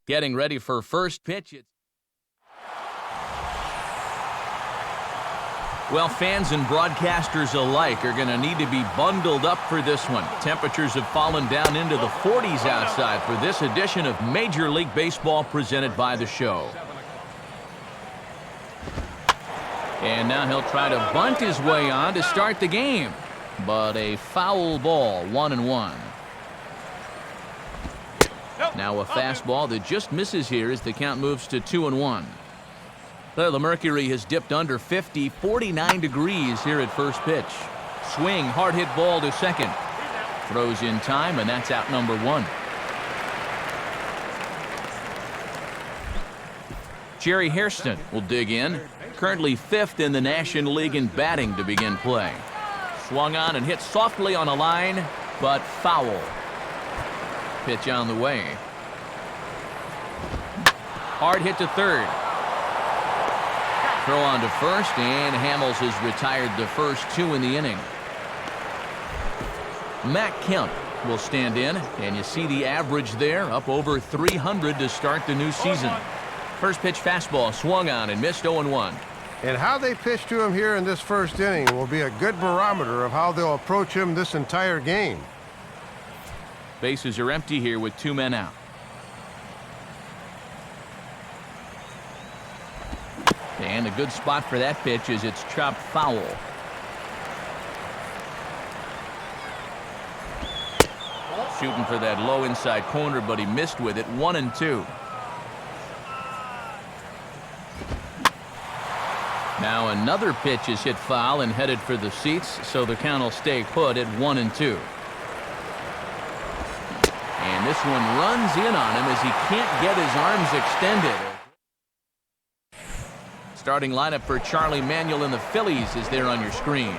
Getting ready for first pitch. Well, fans and broadcasters alike are going to need to be bundled up for this one. Temperatures have fallen down into the 40s outside for this edition of Major League Baseball presented by the show. And now he'll try to bunt his way on to start the game. But a foul ball, 1-1. Now a fastball that just misses here as the count moves to 2-1. Well, the mercury has dipped under 50, 49 degrees here at first pitch. Swing, hard hit ball to second. Throws in time, and that's out number 1. Jerry Hairston will dig in. Currently 5th in the National League in batting to begin play. Swung on and hit softly on a line, but foul. Pitch on the way. Hard hit to third. Throw on to first, and Hamels has retired the first 2 in the inning. Matt Kemp will stand in, and you see the average there, up over 300 to start the new season. First pitch fastball swung on and missed 0-1. And how they pitch to him here in this first inning will be a good barometer of how they'll approach him this entire game. Bases are empty here with 2 men out. And a good spot for that pitch as it's chopped foul. Shooting for that low inside corner, but he missed with it. 1-2. Now another pitch is hit foul and headed for the seats, so the count will stay put at 1-2. And this one runs in on him as he can't get his arms extended. Starting lineup for Charlie Manuel and the Phillies is there on your screen.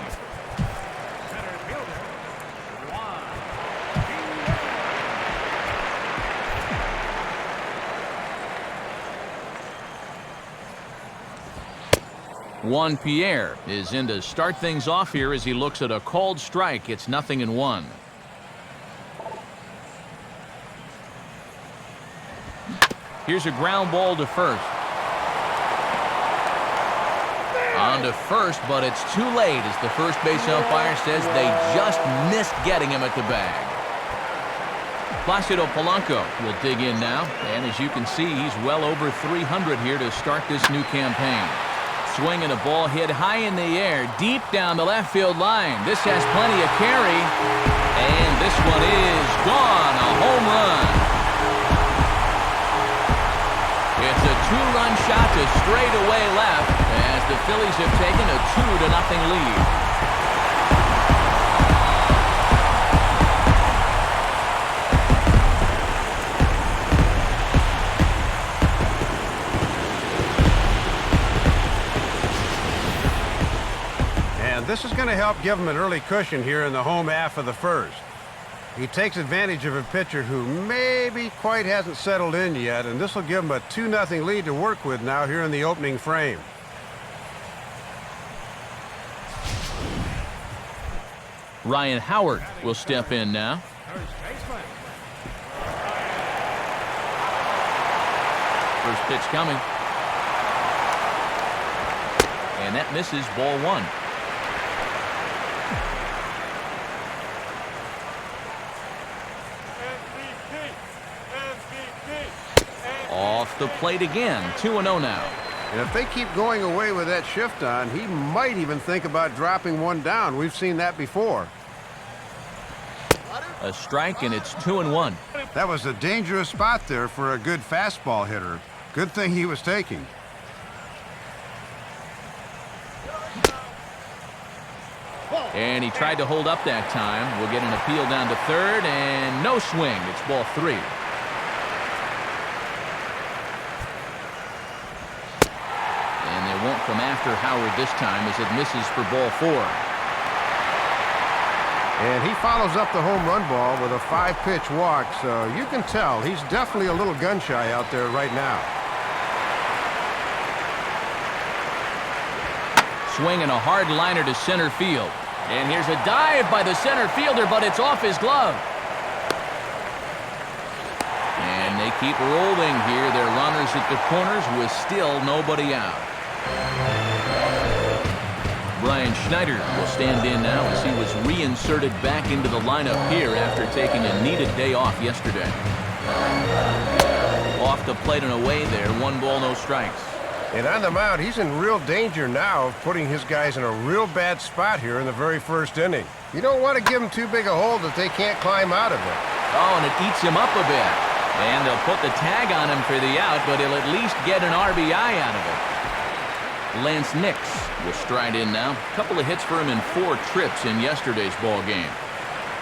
Juan Pierre is in to start things off here as he looks at a called strike. It's 0-1. Here's a ground ball to first. On to first, but it's too late as the first base umpire says they just missed getting him at the bag. Placido Polanco will dig in now, and as you can see, he's well over 300 here to start this new campaign. Swinging a ball hit high in the air, deep down the left field line. This has plenty of carry, and this one is gone, a home run. It's a 2-run shot to straightaway left as the Phillies have taken a 2-0 lead. And this is going to help give him an early cushion here in the home half of the first. He takes advantage of a pitcher who maybe quite hasn't settled in yet, and this will give him a 2-0 lead to work with now here in the opening frame. Ryan Howard will step in now. First pitch coming. And that misses, ball 1. Off the plate again, 2-0 now. And if they keep going away with that shift on, he might even think about dropping one down. We've seen that before. A strike, and it's 2-1. That was a dangerous spot there for a good fastball hitter. Good thing he was taking. And he tried to hold up that time. We'll get an appeal down to third, and no swing. It's ball 3. Won't come after Howard this time as it misses for ball 4. And he follows up the home run ball with a 5-pitch walk, so you can tell he's definitely a little gun-shy out there right now. Swinging a hard liner to center field. And here's a dive by the center fielder, but it's off his glove. And they keep rolling here. They're runners at the corners with still nobody out. Brian Schneider will stand in now as he was reinserted back into the lineup here after taking a needed day off yesterday. Off the plate and away there. 1 ball, no strikes. And on the mound, he's in real danger now of putting his guys in a real bad spot here in the very first inning. You don't want to give them too big a hole that they can't climb out of it. Oh, and it eats him up a bit. And they'll put the tag on him for the out, but he'll at least get an RBI out of it. Lance Nix will stride in now. A couple of hits for him in 4 trips in yesterday's ball game.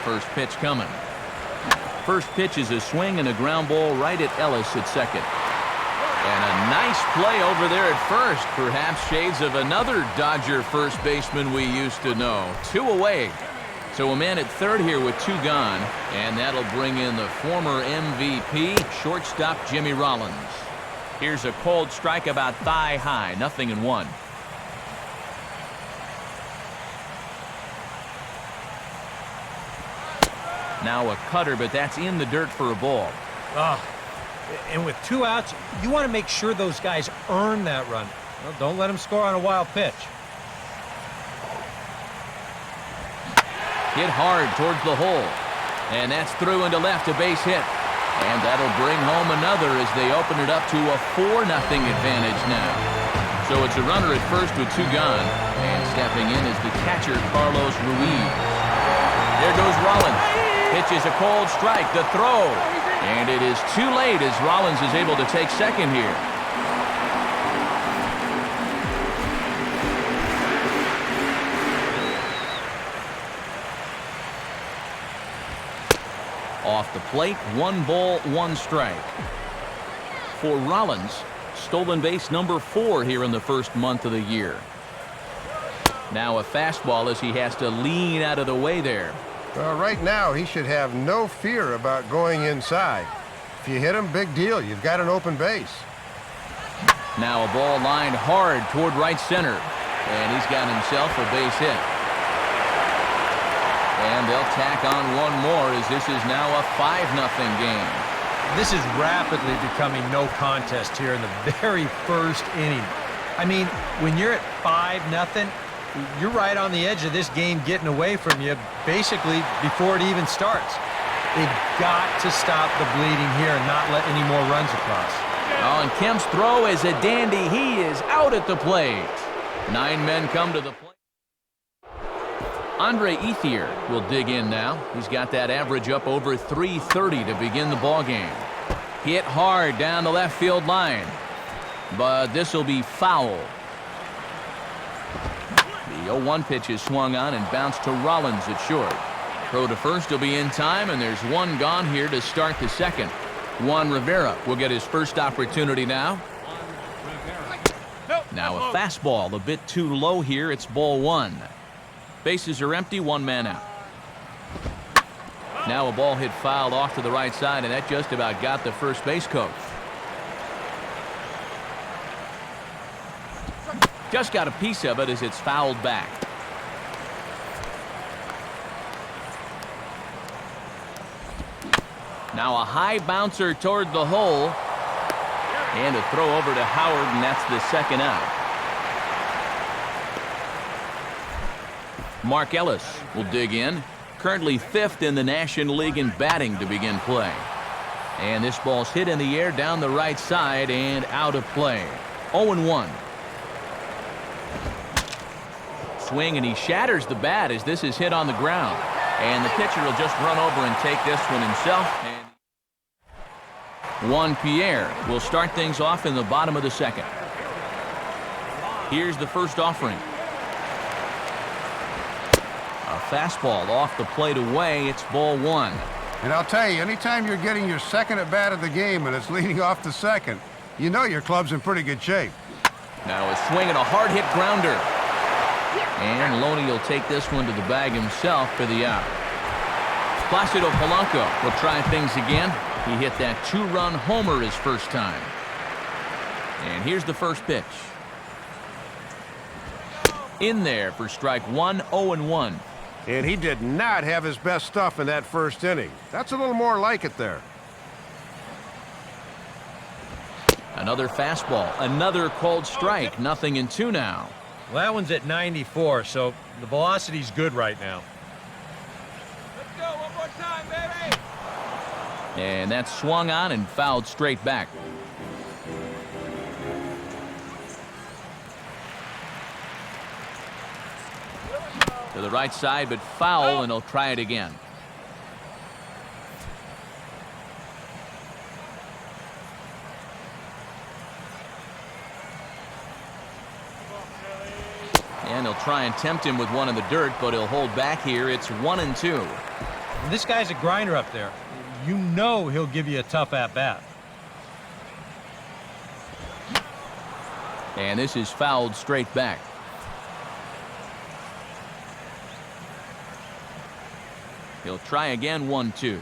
First pitch coming. First pitch is a swing and a ground ball right at Ellis at second. And a nice play over there at first. Perhaps shades of another Dodger first baseman we used to know. 2 away. So a man at third here with 2 gone. And that'll bring in the former MVP, shortstop Jimmy Rollins. Here's a cold strike about thigh high. 0-1. Now a cutter, but that's in the dirt for a ball. And with 2 outs, you want to make sure those guys earn that run. Well, don't let them score on a wild pitch. Hit hard towards the hole. And that's through into left, a base hit. And that'll bring home another as they open it up to a 4-0 advantage now. So it's a runner at first with 2 gone. And stepping in is the catcher, Carlos Ruiz. There goes Rollins. Pitches a cold strike, the throw. And it is too late as Rollins is able to take second here. Off the plate, 1 ball, 1 strike. For Rollins, stolen base number 4 here in the first month of the year. Now a fastball as he has to lean out of the way there. Right now, he should have no fear about going inside. If you hit him, big deal. You've got an open base. Now a ball lined hard toward right center. And he's got himself a base hit. And they'll tack on 1 more as this is now a 5-0 game. This is rapidly becoming no contest here in the very first inning. I mean, when you're at 5-0, you're right on the edge of this game getting away from you basically before it even starts. They've got to stop the bleeding here and not let any more runs across. Oh, and Kemp's throw is a dandy. He is out at the plate. 9 men come to the plate. Andre Ethier will dig in now. He's got that average up over 330 to begin the ball game. Hit hard down the left field line. But this will be foul. The 0-1 pitch is swung on and bounced to Rollins at short. Throw to first will be in time, and there's 1 gone here to start the second. Juan Rivera will get his first opportunity now. Now a fastball a bit too low here. It's ball 1. Bases are empty, 1 man out. Now a ball hit fouled off to the right side, and that just about got the first base coach. Just got a piece of it as it's fouled back. Now a high bouncer toward the hole. And a throw over to Howard, and that's the second out. Mark Ellis will dig in. Currently 5th in the National League in batting to begin play. And this ball's hit in the air down the right side and out of play. 0-1. Swing, and he shatters the bat as this is hit on the ground. And the pitcher will just run over and take this one himself. And Juan Pierre will start things off in the bottom of the second. Here's the first offering. A fastball off the plate away. It's ball 1. And I'll tell you, anytime you're getting your second at bat of the game and it's leading off the second, you know your club's in pretty good shape. Now a swing and a hard hit grounder. And Loney will take this one to the bag himself for the out. Placido Polanco will try things again. He hit that 2-run homer his first time. And here's the first pitch. In there for strike 1, 0-1. And he did not have his best stuff in that first inning. That's a little more like it there. Another fastball, another called strike, 0-2 now. Well, that one's at 94, so the velocity's good right now. Let's go, one more time, baby! And that's swung on and fouled straight back. To the right side, but foul, and he'll try it again. And he'll try and tempt him with one in the dirt, but he'll hold back here. It's 1-2. And this guy's a grinder up there. You know he'll give you a tough at-bat. And this is fouled straight back. He'll try again, 1-2.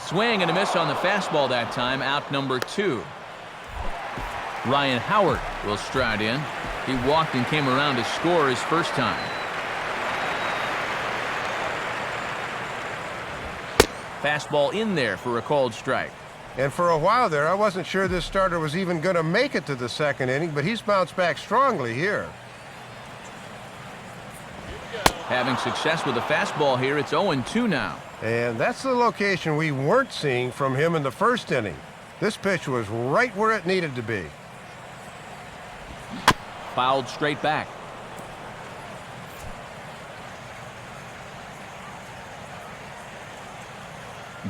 Swing and a miss on the fastball that time, out number 2. Ryan Howard will stride in. He walked and came around to score his first time. Fastball in there for a called strike. And for a while there, I wasn't sure this starter was even going to make it to the second inning, but he's bounced back strongly here. Having success with the fastball here, it's 0-2 now. And that's the location we weren't seeing from him in the first inning. This pitch was right where it needed to be. Fouled straight back.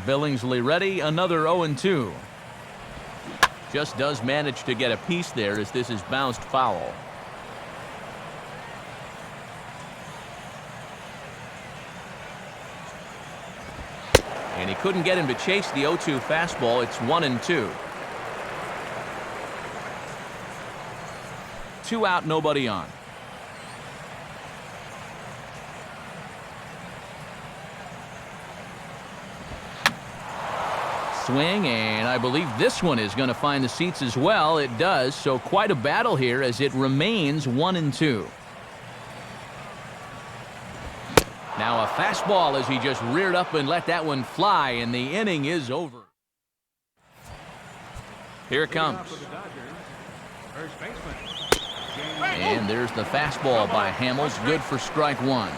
Billingsley ready, another 0-2. Just does manage to get a piece there as this is bounced foul. And he couldn't get him to chase the 0-2 fastball. It's 1-2. 2 out, nobody on. Swing, and I believe this one is going to find the seats as well. It does, so quite a battle here as it remains 1-2. Now a fastball as he just reared up and let that one fly, and the inning is over. Here it comes. And there's the fastball by Hamels, good for strike 1.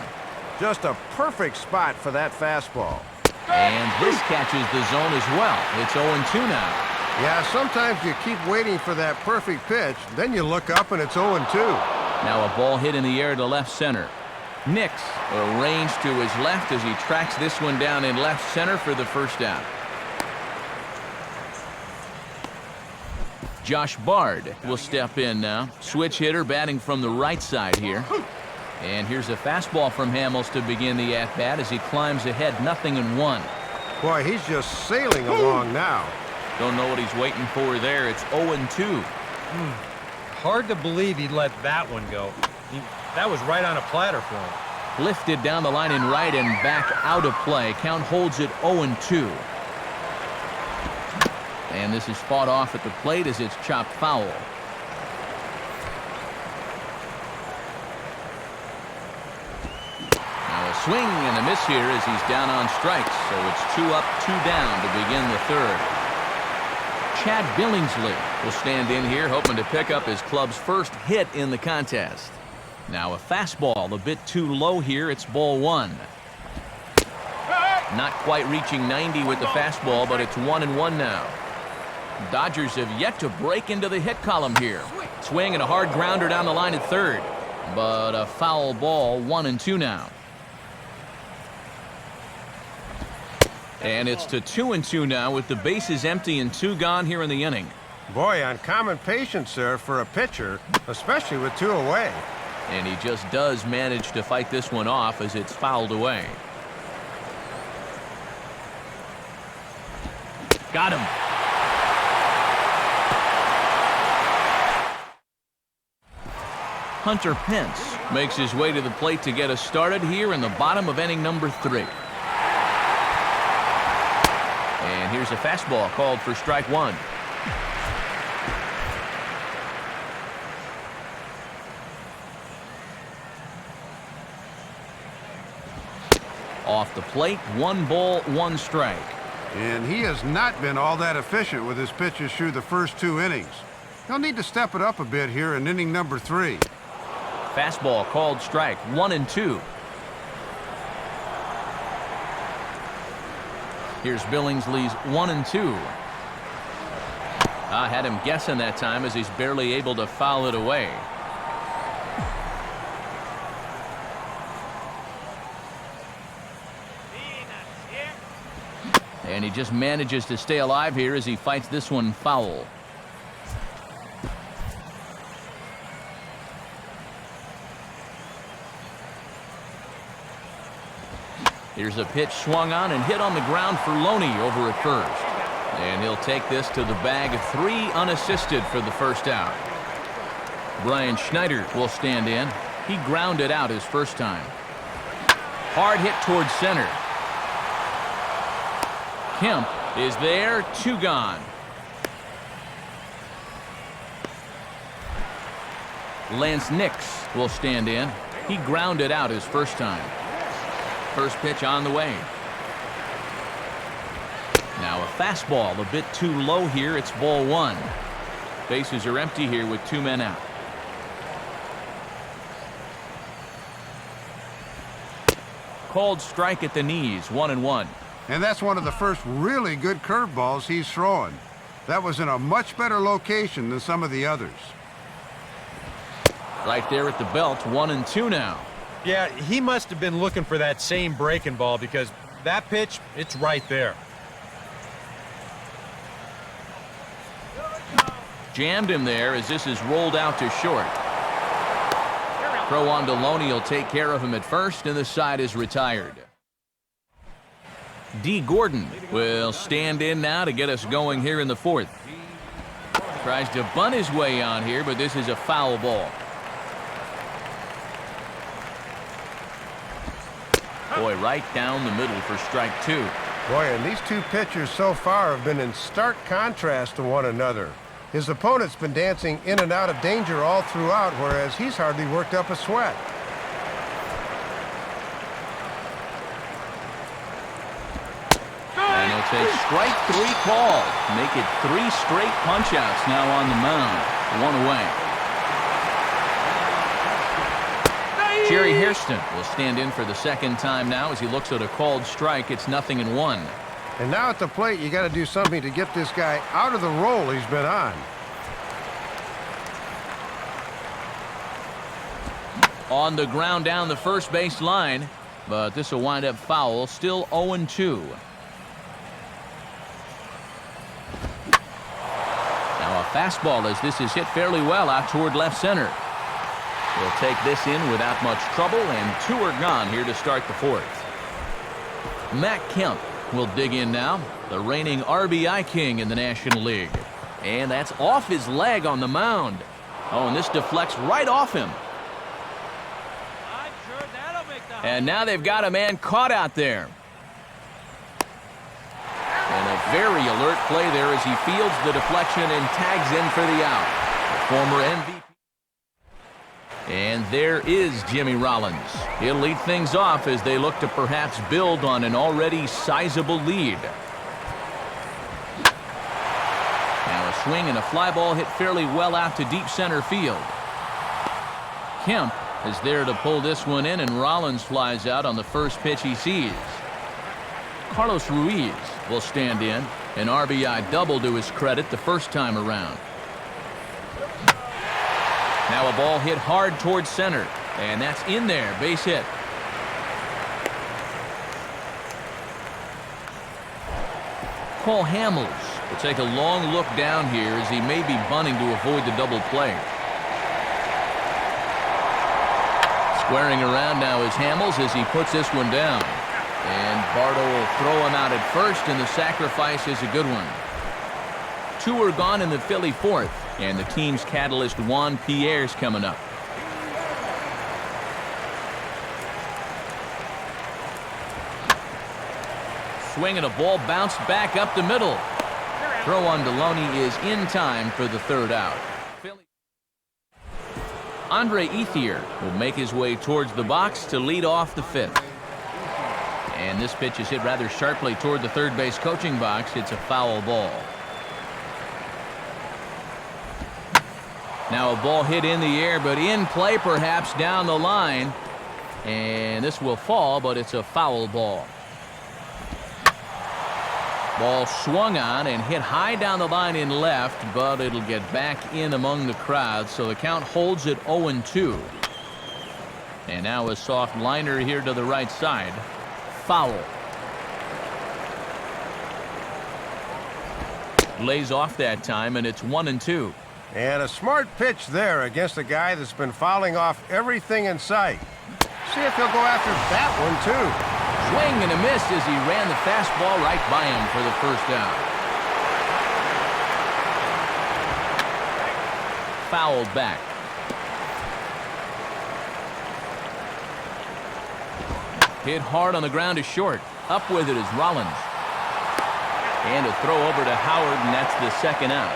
Just a perfect spot for that fastball. And this catches the zone as well. It's 0-2 now. Yeah, sometimes you keep waiting for that perfect pitch, then you look up and it's 0-2. Now a ball hit in the air to left center. Nix arranged to his left as he tracks this one down in left center for the first out. Josh Bard will step in now. Switch hitter batting from the right side here. And here's a fastball from Hamels to begin the at-bat as he climbs ahead, 0-1. Boy, he's just sailing along now. Don't know what he's waiting for there. It's 0-2. Hard to believe he'd let that one go. That was right on a platter for him. Lifted down the line in right and back out of play. Count holds it 0-2. And this is fought off at the plate as it's chopped foul. Now a swing and a miss here as he's down on strikes. So it's 2 up, 2 down to begin the third. Chad Billingsley will stand in here hoping to pick up his club's first hit in the contest. Now a fastball a bit too low here. It's ball 1. Not quite reaching 90 with the fastball, but it's 1-1 now. Dodgers have yet to break into the hit column here. Swing and a hard grounder down the line at third. But a foul ball, 1-2 now. And it's to 2-2 now with the bases empty and 2 gone here in the inning. Boy, uncommon patience there for a pitcher, especially with 2 away. And he just does manage to fight this one off as it's fouled away. Got him. Hunter Pence makes his way to the plate to get us started here in the bottom of inning number 3. And here's a fastball called for strike 1. Off the plate, 1 ball, 1 strike. And he has not been all that efficient with his pitches through the first 2 innings. He'll need to step it up a bit here in inning number 3. Fastball called strike, 1-2. Here's Billingsley's 1-2. I had him guessing that time as he's barely able to foul it away. And he just manages to stay alive here as he fights this one foul. Here's a pitch swung on and hit on the ground for Loney over at first. And he'll take this to the bag of 3 unassisted for the first out. Brian Schneider will stand in. He grounded out his first time. Hard hit towards center. Kemp is there, 2 gone. Lance Nix will stand in. He grounded out his first time. First pitch on the way. Now a fastball a bit too low here. It's ball 1. Bases are empty here with 2 men out. Called strike at the knees, 1-1. And that's one of the first really good curveballs he's throwing. That was in a much better location than some of the others. Right there at the belt, 1-2 now. Yeah, he must have been looking for that same breaking ball because that pitch, it's right there. Jammed him there as this is rolled out to short. Throw on to Loney will take care of him at first, and the side is retired. D. Gordon will stand in now to get us going here in the 4th. Tries to bunt his way on here, but this is a foul ball. Boy, right down the middle for strike 2. Boy, and these 2 pitchers so far have been in stark contrast to one another. His opponent's been dancing in and out of danger all throughout, whereas he's hardly worked up a sweat. And he'll take strike 3 call. Make it 3 straight punch-outs now on the mound. 1 away. Jerry Hairston will stand in for the 2nd time now as he looks at a called strike. It's 0-1. And now at the plate, you got to do something to get this guy out of the role he's been on. On the ground down the first base line, but this will wind up foul. Still 0-2. Now a fastball as this is hit fairly well out toward left center. He'll take this in without much trouble, and 2 are gone here to start the 4th. Matt Kemp will dig in now, the reigning RBI king in the National League. And that's off his leg on the mound. Oh, and this deflects right off him. I'm sure that'll make the... And now they've got a man caught out there. And a very alert play there as he fields the deflection and tags in for the out. The former MVP. And there is Jimmy Rollins. He'll lead things off as they look to perhaps build on an already sizable lead. Now a swing and a fly ball hit fairly well out to deep center field. Kemp is there to pull this one in, and Rollins flies out on the first pitch he sees. Carlos Ruiz will stand in, an RBI double to his credit the first time around. Now a ball hit hard towards center, and that's in there, base hit. Cole Hamels will take a long look down here as he may be bunting to avoid the double play. Squaring around now is Hamels as he puts this one down. And Bardo will throw him out at first, and the sacrifice is a good one. 2 are gone in the Philly 4th. And the team's catalyst Juan Pierre's coming up. Swing and a ball bounced back up the middle. Throw on Deloney is in time for the 3rd out. Andre Ethier will make his way towards the box to lead off the 5th. And this pitch is hit rather sharply toward the third base coaching box. It's a foul ball. Now a ball hit in the air, but in play perhaps down the line. And this will fall, but it's a foul ball. Ball swung on and hit high down the line in left, but it'll get back in among the crowd, so the count holds at 0-2. And now a soft liner here to the right side. Foul. Lays off that time, and it's 1-2. And a smart pitch there against a guy that's been fouling off everything in sight. See if he'll go after that one, too. Swing and a miss as he ran the fastball right by him for the first out. Fouled back. Hit hard on the ground to short. Up with it is Rollins. And a throw over to Howard, and that's the second out.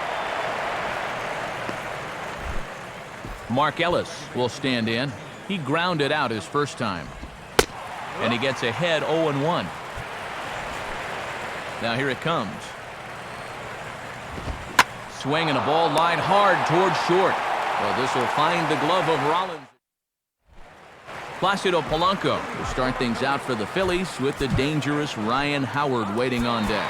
Mark Ellis will stand in. He grounded out his first time. And he gets ahead 0-1. Now here it comes. Swing and a ball lined hard toward short. Well, this will find the glove of Rollins. Placido Polanco will start things out for the Phillies with the dangerous Ryan Howard waiting on deck.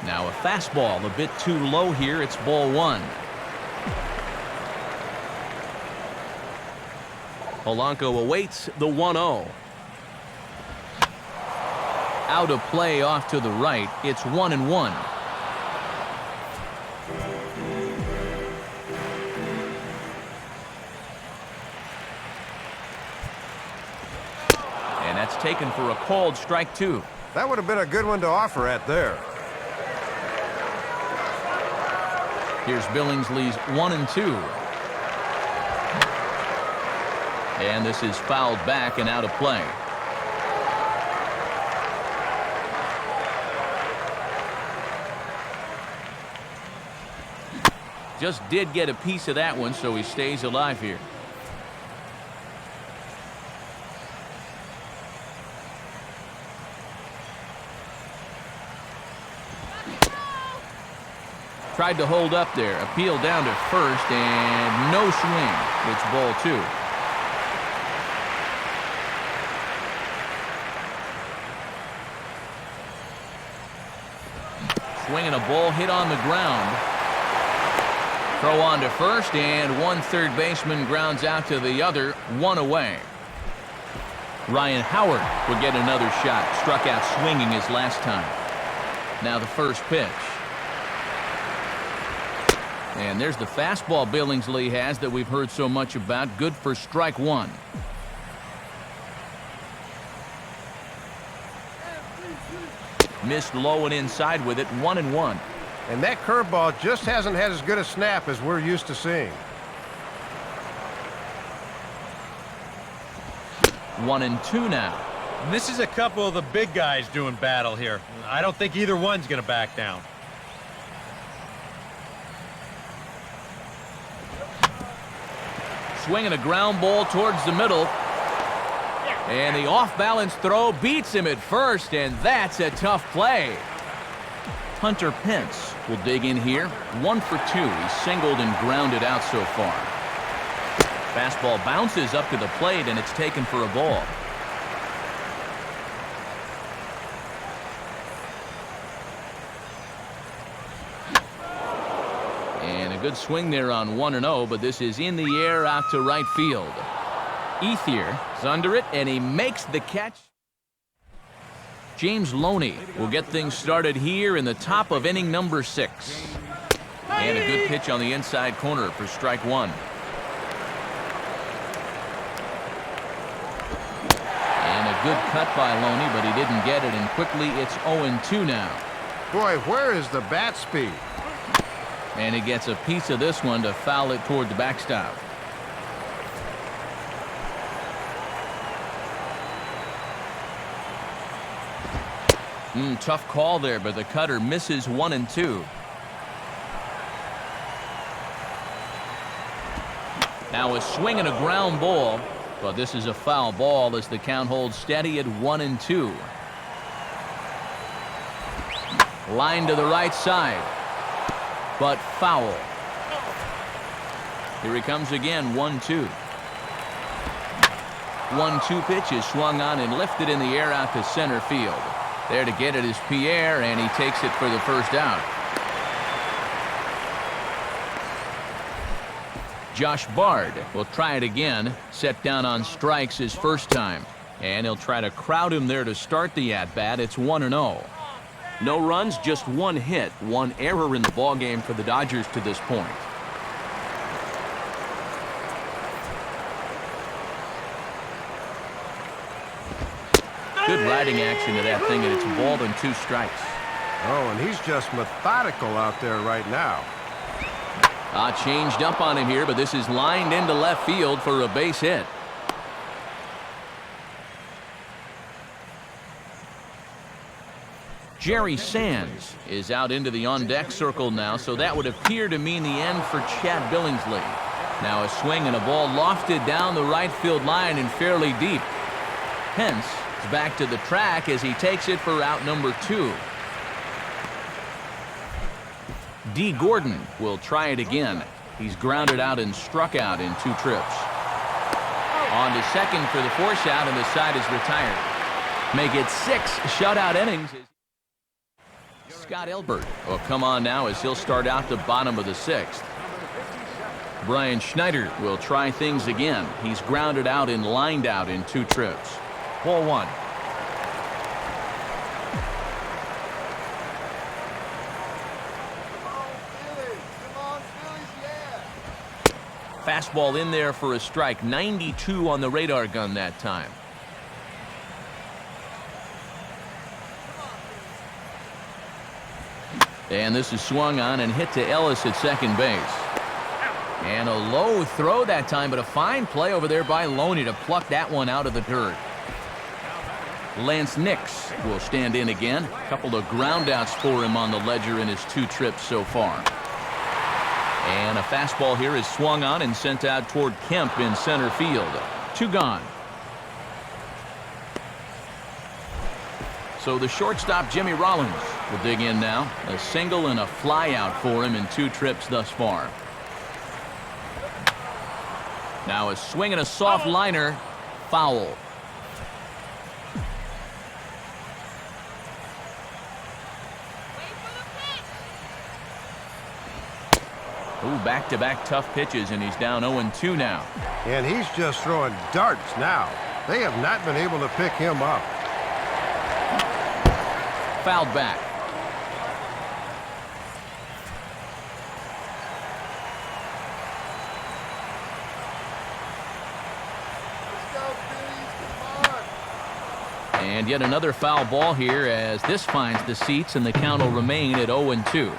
Now a fastball a bit too low here. It's ball one. Polanco awaits the 1-0. Out of play off to the right. It's 1-1. And that's taken for a called strike two. That would have been a good one to offer at there. Here's Billingsley's 1-2. And this is fouled back and out of play. Just did get a piece of that one, so he stays alive here. Tried to hold up there. Appeal down to first, and no swing. It's ball two. Swinging a ball hit on the ground. Throw on to first, and one third baseman grounds out to the other. One away. Ryan Howard will get another shot. Struck out swinging his last time. Now the first pitch. And there's the fastball Billingsley has that we've heard so much about. Good for strike one. Missed low and inside with it. 1-1. And that curveball just hasn't had as good a snap as we're used to seeing. 1-2 now. And this is a couple of the big guys doing battle here. I don't think either one's going to back down. Swinging a ground ball towards the middle. And the off-balance throw beats him at first, and that's a tough play. Hunter Pence will dig in here. 1 for 2. He's singled and grounded out so far. Fastball bounces up to the plate, and it's taken for a ball. And a good swing there on 1-0, but this is in the air out to right field. Ethier is under it, and he makes the catch. James Loney will get things started here in the top of inning number 6. And a good pitch on the inside corner for strike one. And a good cut by Loney, but he didn't get it, and quickly it's 0-2 now. Boy, where is the bat speed? And he gets a piece of this one to foul it toward the backstop. Tough call there, but the cutter misses 1-2. Now a swing and a ground ball, but this is a foul ball as the count holds steady at 1-2. Line to the right side, but foul. Here he comes again, 1-2. 1-2 pitch is swung on and lifted in the air out to center field. There to get it is Pierre, and he takes it for the first out. Josh Bard will try it again, set down on strikes his first time. And he'll try to crowd him there to start the at-bat. It's 1-0. No runs, just one hit, one error in the ballgame for the Dodgers to this point. Good riding action to that thing, and it's balled and 2 strikes. Oh, and he's just methodical out there right now. Changed up on him here, but this is lined into left field for a base hit. Jerry Sands is out into the on-deck circle now, so that would appear to mean the end for Chad Billingsley. Now a swing and a ball lofted down the right field line and fairly deep. Hence, it's back to the track as he takes it for out number 2. D. Gordon will try it again. He's grounded out and struck out in 2 trips. On to second for the force out, and the side is retired. Make it 6 shutout innings. Scott Elbert will come on now as he'll start out the bottom of the 6th. Brian Schneider will try things again. He's grounded out and lined out in 2 trips. Ball 1. Fastball in there for a strike. 92 on the radar gun that time. And this is swung on and hit to Ellis at second base. And a low throw that time, but a fine play over there by Loney to pluck that one out of the dirt. Lance Nix will stand in again. A couple of groundouts for him on the ledger in his 2 trips so far. And a fastball here is swung on and sent out toward Kemp in center field. 2 gone. So the shortstop, Jimmy Rollins, will dig in now. A single and a fly out for him in 2 trips thus far. Now a swing and a soft liner. Foul. Ooh, back-to-back tough pitches, and he's down 0-2 now. And he's just throwing darts now. They have not been able to pick him up. Fouled back. And yet another foul ball here as this finds the seats, and the count will remain at 0-2.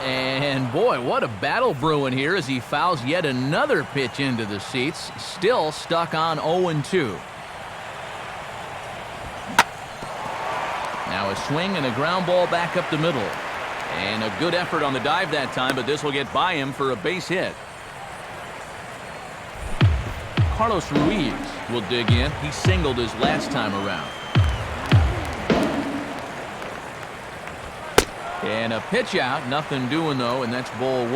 And boy, what a battle brewing here as he fouls yet another pitch into the seats. Still stuck on 0-2. Now a swing and a ground ball back up the middle. And a good effort on the dive that time, but this will get by him for a base hit. Carlos Ruiz will dig in. He singled his last time around. And a pitch out, nothing doing though, and that's ball 1.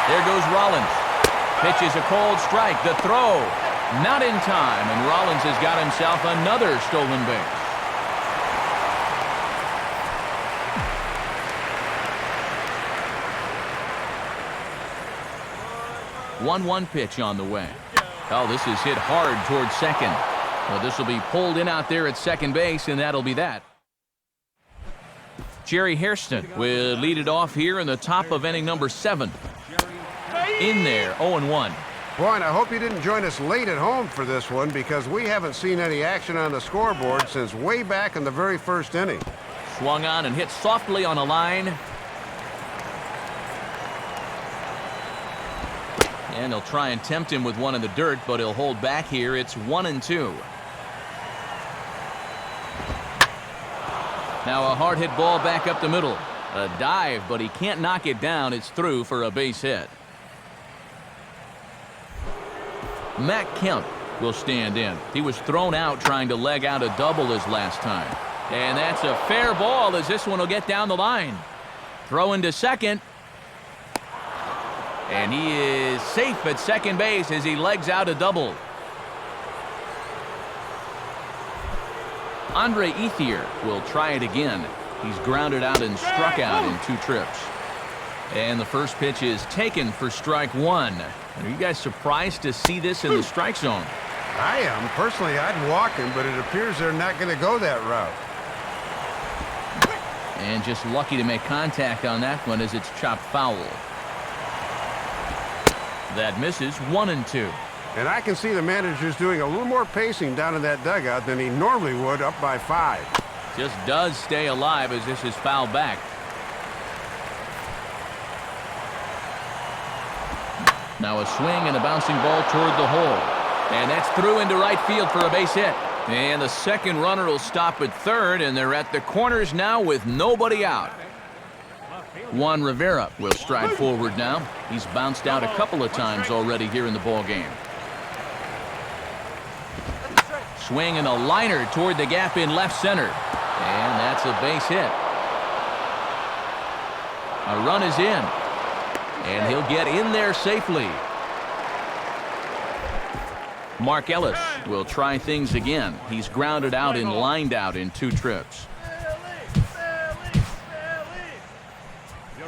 There goes Rollins. Pitches a cold strike. The throw, not in time, and Rollins has got himself another stolen base. 1-1 pitch on the way. Oh, this is hit hard towards second. Well, this will be pulled in out there at second base, and that'll be that. Jerry Hairston will lead it off here in the top of inning number 7. In there, 0-1. Boy, and I hope you didn't join us late at home for this one, because we haven't seen any action on the scoreboard since way back in the very first inning. Swung on and hit softly on a line. And he'll try and tempt him with one in the dirt, but he'll hold back here. It's 1-2. Now a hard hit ball back up the middle. A dive, but he can't knock it down. It's through for a base hit. Matt Kemp will stand in. He was thrown out trying to leg out a double his last time. And that's a fair ball as this one will get down the line. Throw into second. And he is safe at second base as he legs out a double. Andre Ethier will try it again. He's grounded out and struck out in 2 trips. And the first pitch is taken for strike 1. Are you guys surprised to see this in the strike zone? I am. Personally, I'd walk him, but it appears they're not going to go that route. And just lucky to make contact on that one as it's chopped foul. That misses. 1-2. And I can see the manager's doing a little more pacing down in that dugout than he normally would up by 5. Just does stay alive as this is fouled back. Now a swing and a bouncing ball toward the hole. And that's through into right field for a base hit. And the second runner will stop at third, and they're at the corners now with nobody out. Juan Rivera will stride forward now. He's bounced out a couple of times already here in the ball game. Swing and a liner toward the gap in left center. And that's a base hit. A run is in. And he'll get in there safely. Mark Ellis will try things again. He's grounded out and lined out in 2 trips.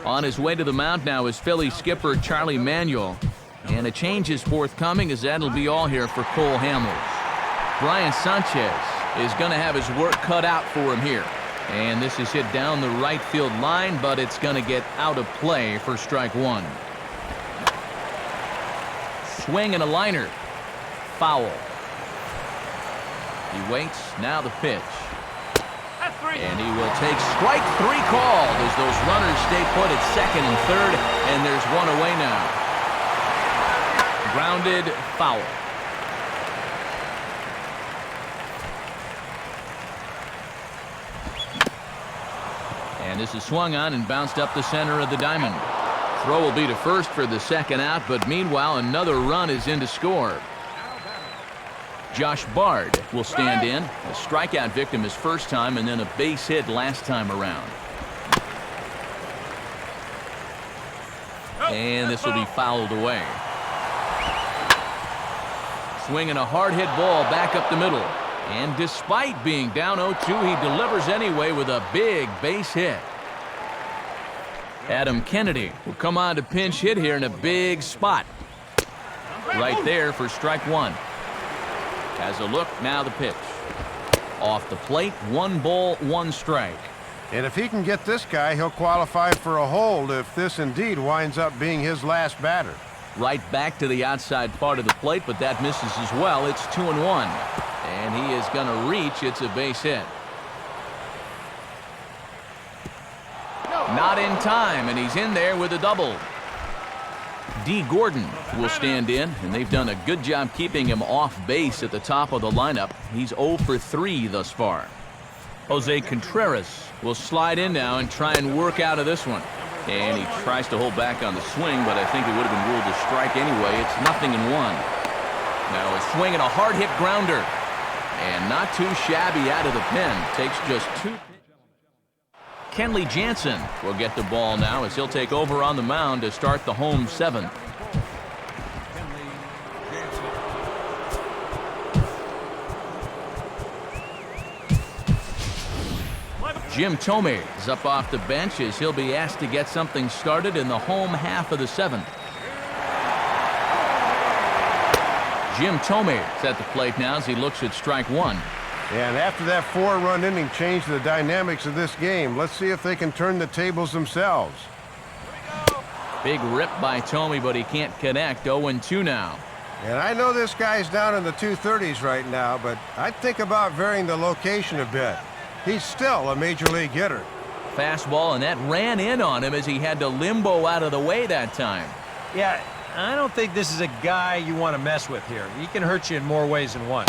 On his way to the mound now is Phillies skipper Charlie Manuel. And a change is forthcoming as that'll be all here for Cole Hamels. Brian Sanchez is going to have his work cut out for him here. And this is hit down the right field line, but it's going to get out of play for strike 1. Swing and a liner. Foul. He waits. Now the pitch. And he will take strike 3 called as those runners stay put at second and third, and there's one away now. Grounded, foul. And this is swung on and bounced up the center of the diamond. Throw will be to first for the second out, but meanwhile another run is in to score. Josh Bard will stand in. A strikeout victim his first time and then a base hit last time around. And this will be fouled away. Swinging a hard hit ball back up the middle. And despite being down 0-2, he delivers anyway with a big base hit. Adam Kennedy will come on to pinch hit here in a big spot. Right there for strike 1. Has a look, now the pitch. Off the plate, 1 ball, 1 strike. And if he can get this guy, he'll qualify for a hold if this indeed winds up being his last batter. Right back to the outside part of the plate, but that misses as well. It's 2-1. And he is going to reach. It's a base hit. Not in time, and he's in there with a double. D. Gordon will stand in, and they've done a good job keeping him off base at the top of the lineup. He's 0 for 3 thus far. Jose Contreras will slide in now and try and work out of this one. And he tries to hold back on the swing, but I think it would have been ruled a strike anyway. It's 0-1. Now a swing and a hard hit grounder. And not too shabby out of the pen. Takes just 2. Kenley Jansen will get the ball now as he'll take over on the mound to start the home 7th. Jim Thome is up off the bench as he'll be asked to get something started in the home half of the 7th. Jim Thome is at the plate now as he looks at strike 1. And after that 4-run inning changed the dynamics of this game, let's see if they can turn the tables themselves. Big rip by Thome, but he can't connect. 0-2 now. And I know this guy's down in the 230s right now, but I'd think about varying the location a bit. He's still a major league hitter. Fastball, and that ran in on him as he had to limbo out of the way that time. Yeah, I don't think this is a guy you want to mess with here. He can hurt you in more ways than one.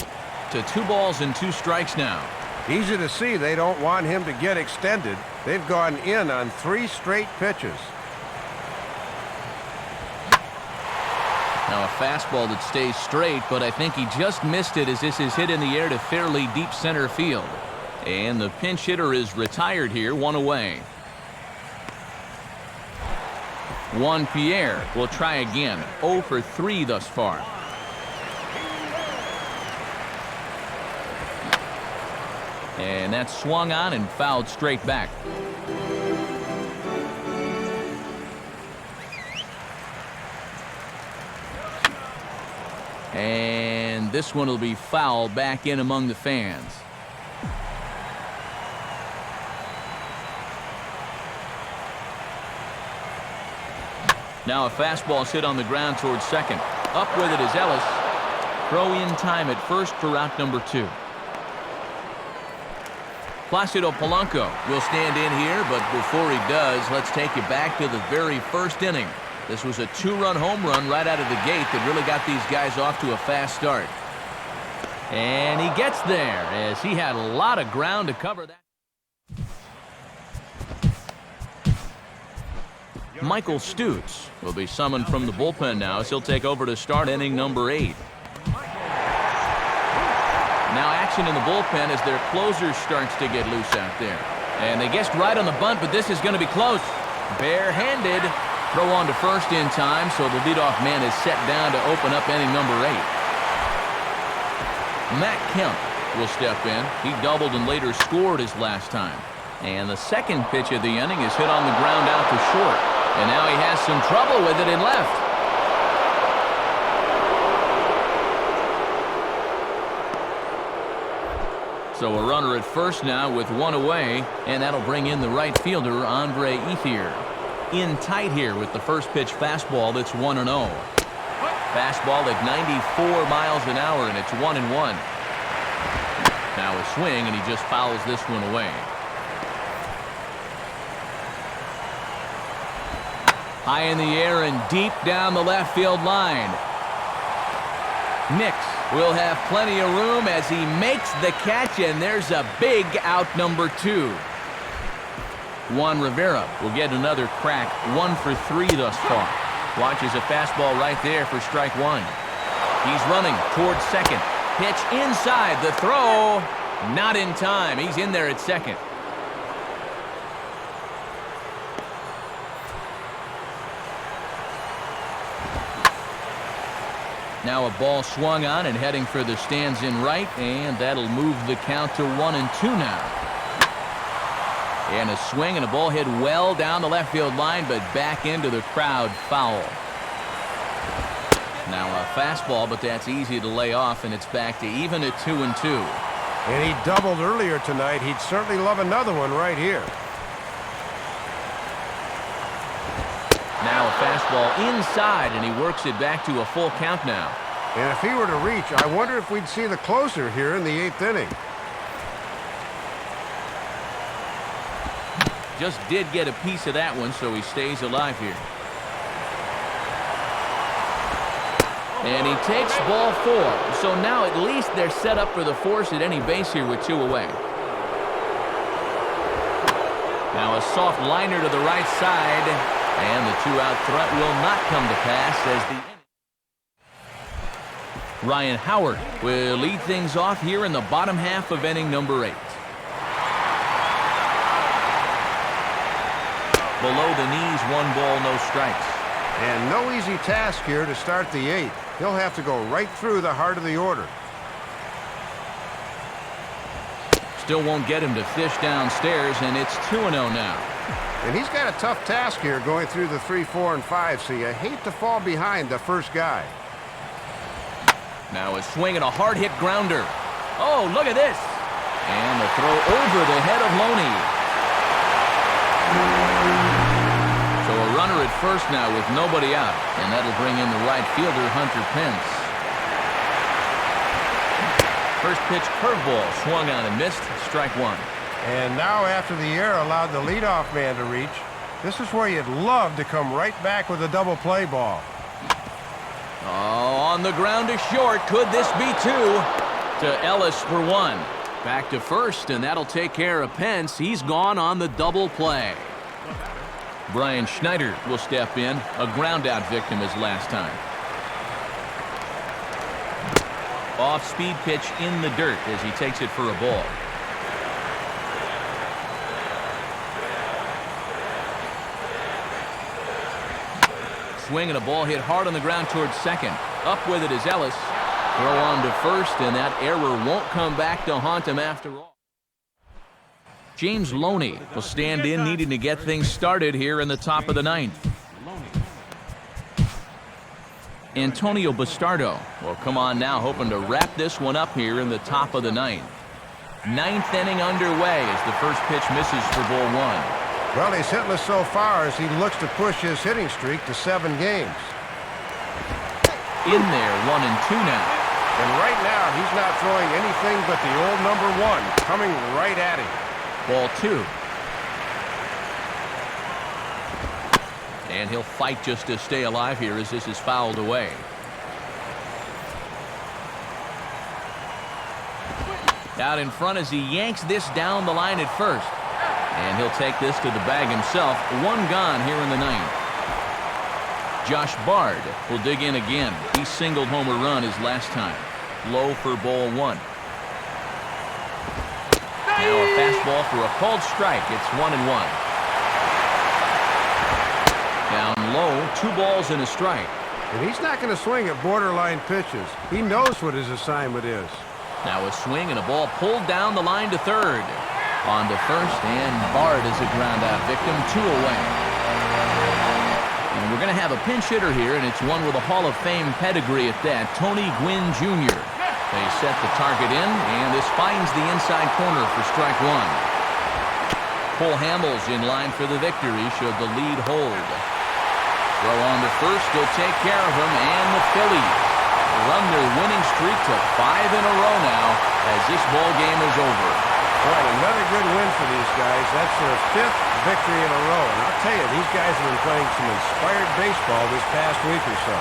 To 2 balls and 2 strikes now. Easy to see they don't want him to get extended. They've gone in on 3 straight pitches. Now a fastball that stays straight, but I think he just missed it as this is hit in the air to fairly deep center field. And the pinch hitter is retired here, 1 away. Juan Pierre will try again. 0 for 3 thus far. And that's swung on and fouled straight back. And this one will be fouled back in among the fans. Now a fastball is hit on the ground towards second. Up with it is Ellis. Throw in time at first for out number 2. Placido Polanco will stand in here, but before he does, let's take you back to the very first inning. This was a 2-run home run right out of the gate that really got these guys off to a fast start. And he gets there as he had a lot of ground to cover that. Michael Stutz will be summoned from the bullpen now as he'll take over to start inning number 8. Now action in the bullpen as their closer starts to get loose out there. And they guessed right on the bunt, but this is going to be close. Barehanded. Throw on to first in time, so the leadoff man is set down to open up inning number 8. Matt Kemp will step in. He doubled and later scored his last time. And the second pitch of the inning is hit on the ground out to short. And now he has some trouble with it in left. So a runner at first now with 1 away, and that'll bring in the right fielder, Andre Ethier. In tight here with the first pitch fastball that's 1-0. Fastball at 94 miles an hour, and it's 1-1. Now a swing, and he just fouls this one away. High in the air and deep down the left field line. Nix will have plenty of room as he makes the catch, and there's a big out number 2. Juan Rivera will get another crack, 1 for 3 thus far. Watches a fastball right there for strike 1. He's running towards second. Pitch inside, the throw, not in time. He's in there at second. Now a ball swung on and heading for the stands in right, and that'll move the count to 1-2 now. And a swing and a ball hit well down the left field line, but back into the crowd, foul. Now a fastball, but that's easy to lay off, and it's back to even at 2-2. And he doubled earlier tonight. He'd certainly love another one right here. Now a fastball inside, and he works it back to a full count now. And if he were to reach, I wonder if we'd see the closer here in the 8th inning. Just did get a piece of that one, so he stays alive here. And he takes ball 4. So now at least they're set up for the force at any base here with 2 away. Now a soft liner to the right side, and the 2-out threat will not come to pass as the Ryan Howard will lead things off here in the bottom half of inning number 8. Below the knees, 1 ball, no strikes. And no easy task here to start the 8th. He'll have to go right through the heart of the order. Still won't get him to fish downstairs, and it's 2-0 now. And he's got a tough task here going through the 3, 4, and 5, so you hate to fall behind the first guy. Now a swing and a hard-hit grounder. Oh, look at this. And the throw over the head of Loney. So a runner at first now with nobody out, and that'll bring in the right fielder, Hunter Pence. First pitch curveball swung on and missed, strike 1. And now after the air allowed the leadoff man to reach, this is where you'd love to come right back with a double play ball. Oh, on the ground to short. Could this be two? To Ellis for one. Back to first, and that'll take care of Pence. He's gone on the double play. Brian Schneider will step in. A ground-out victim his last time. Off-speed pitch in the dirt as he takes it for a ball. Swing and a ball hit hard on the ground towards second. Up with it is Ellis. Throw on to first, and that error won't come back to haunt him after all. James Loney will stand in, needing to get things started here in the top of the ninth. Antonio Bastardo will come on now, hoping to wrap this one up here in the top of the ninth. Ninth inning underway as the first pitch misses for ball one. Well, he's hitless so far as he looks to push his hitting streak to 7 games. In there, 1-2 now. And right now, he's not throwing anything but the old number 1 coming right at him. Ball 2. And he'll fight just to stay alive here as this is fouled away. Out in front as he yanks this down the line at first. And he'll take this to the bag himself. One gone here in the ninth. Josh Bard will dig in again. He singled home a run his last time. Low for ball 1. Now a fastball for a called strike. It's 1-1. Down low, 2 balls and a strike. And he's not going to swing at borderline pitches. He knows what his assignment is. Now a swing and a ball pulled down the line to third. On to first, and Bard is a ground-out victim, 2 away. And we're going to have a pinch hitter here, and it's one with a Hall of Fame pedigree at that, Tony Gwynn Jr. They set the target in, and this finds the inside corner for strike 1. Cole Hamels in line for the victory should the lead hold. Throw on to first, he'll take care of him, and the Phillies run their winning streak to 5 in a row now as this ball game is over. Boy, another good win for these guys. That's their 5th victory in a row. And I'll tell you, these guys have been playing some inspired baseball this past week or so.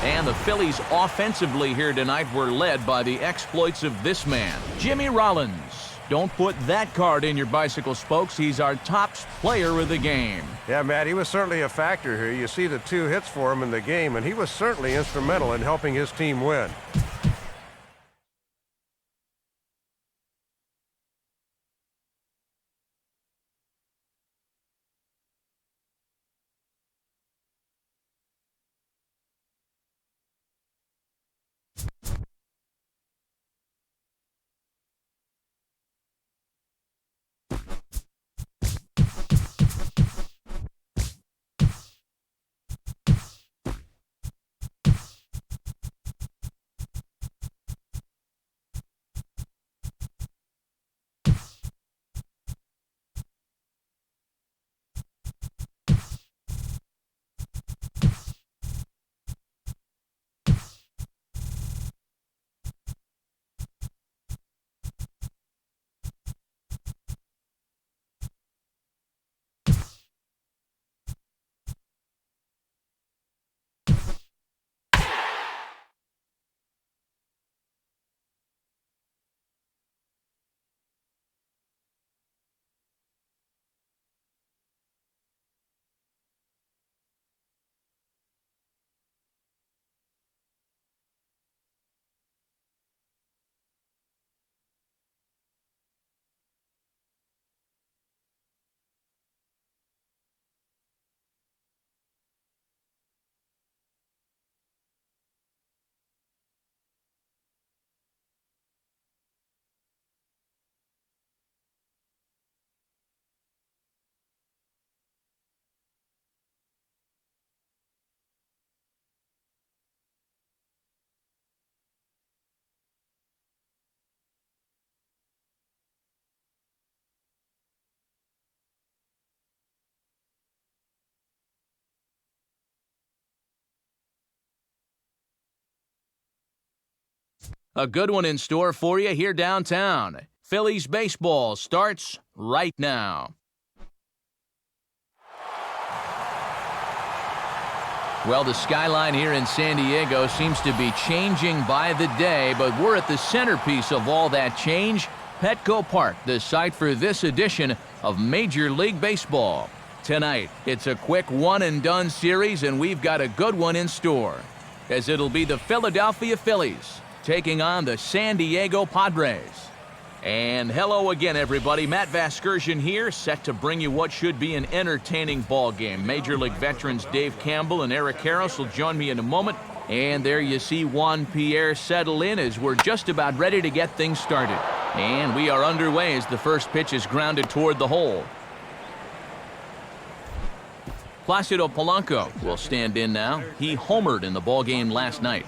And the Phillies offensively here tonight were led by the exploits of this man, Jimmy Rollins. Don't put that card in your bicycle spokes. He's our top player of the game. Yeah, Matt, he was certainly a factor here. You see the 2 hits for him in the game, and he was certainly instrumental in helping his team win. A good one in store for you here downtown. Phillies baseball starts right now. Well, the skyline here in San Diego seems to be changing by the day, but we're at the centerpiece of all that change, Petco Park, the site for this edition of Major League Baseball. Tonight, it's a quick one-and-done series, and we've got a good one in store, as it'll be the Philadelphia Phillies taking on the San Diego Padres. And hello again, everybody. Matt Vasgersian here, set to bring you what should be an entertaining ball game. Major League veterans Dave Campbell and Eric Harris will join me in a moment. And there you see Juan Pierre settle in as we're just about ready to get things started. And we are underway as the first pitch is grounded toward the hole. Placido Polanco will stand in now. He homered in the ball game last night.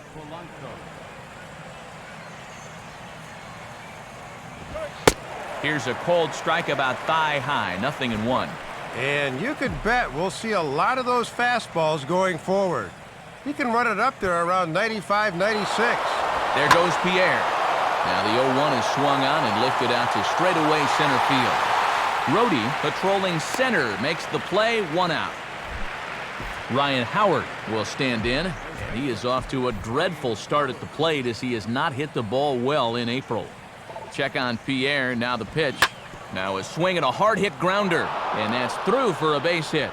Here's a cold strike about thigh high, 0-1. And you could bet we'll see a lot of those fastballs going forward. He can run it up there around 95, 96. There goes Pierre. Now the 0-1 is swung on and lifted out to straightaway center field. Rhodey, patrolling center, makes the play, 1 out. Ryan Howard will stand in, and he is off to a dreadful start at the plate as he has not hit the ball well in April. Check on Pierre, now the pitch. Now a swing and a hard-hit grounder, and that's through for a base hit.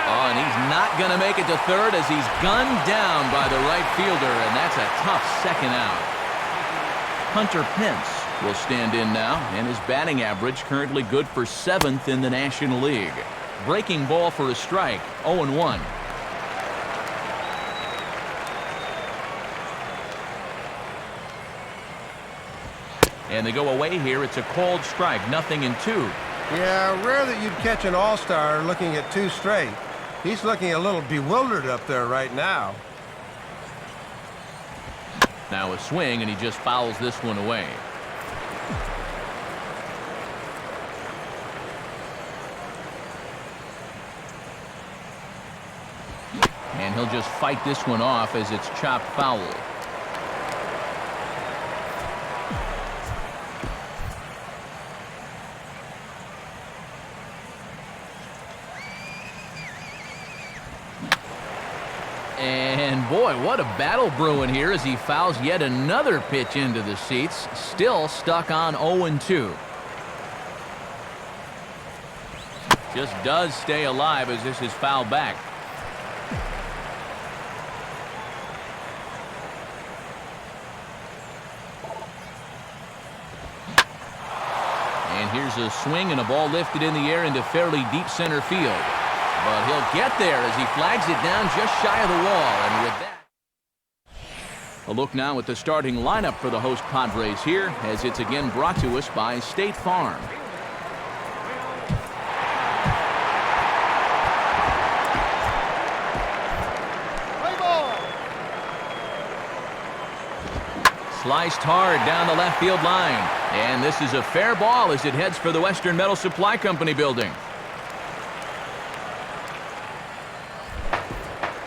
Oh, and he's not going to make it to third as he's gunned down by the right fielder, and that's a tough second out. Hunter Pence will stand in now, and his batting average currently good for 7th in the National League. Breaking ball for a strike, 0-1. And they go away here. It's a cold strike, 0-2. Yeah, rare that you'd catch an all-star looking at 2 straight. He's looking a little bewildered up there right now. Now a swing, and he just fouls this one away. And he'll just fight this one off as it's chopped foul. And boy, what a battle brewing here as he fouls yet another pitch into the seats. Still stuck on 0-2. Just does stay alive as this is fouled back. And here's a swing and a ball lifted in the air into fairly deep center field. But he'll get there as he flags it down just shy of the wall. And with that, a look now at the starting lineup for the host Padres here, as it's again brought to us by State Farm. Sliced hard down the left field line. And this is a fair ball as it heads for the Western Metal Supply Company building.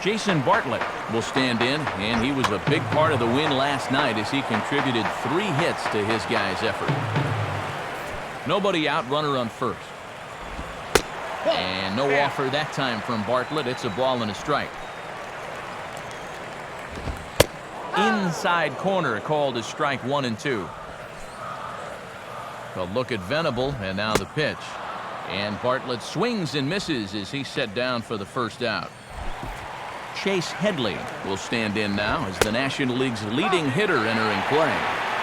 Jason Bartlett will stand in, and he was a big part of the win last night as he contributed 3 hits to his guys' effort. Nobody out, runner on first. And no offer that time from Bartlett. It's a ball and a strike. Inside corner called a strike, 1-2. A look at Venable, and now the pitch. And Bartlett swings and misses as he's set down for the first out. Chase Headley will stand in now as the National League's leading hitter entering play.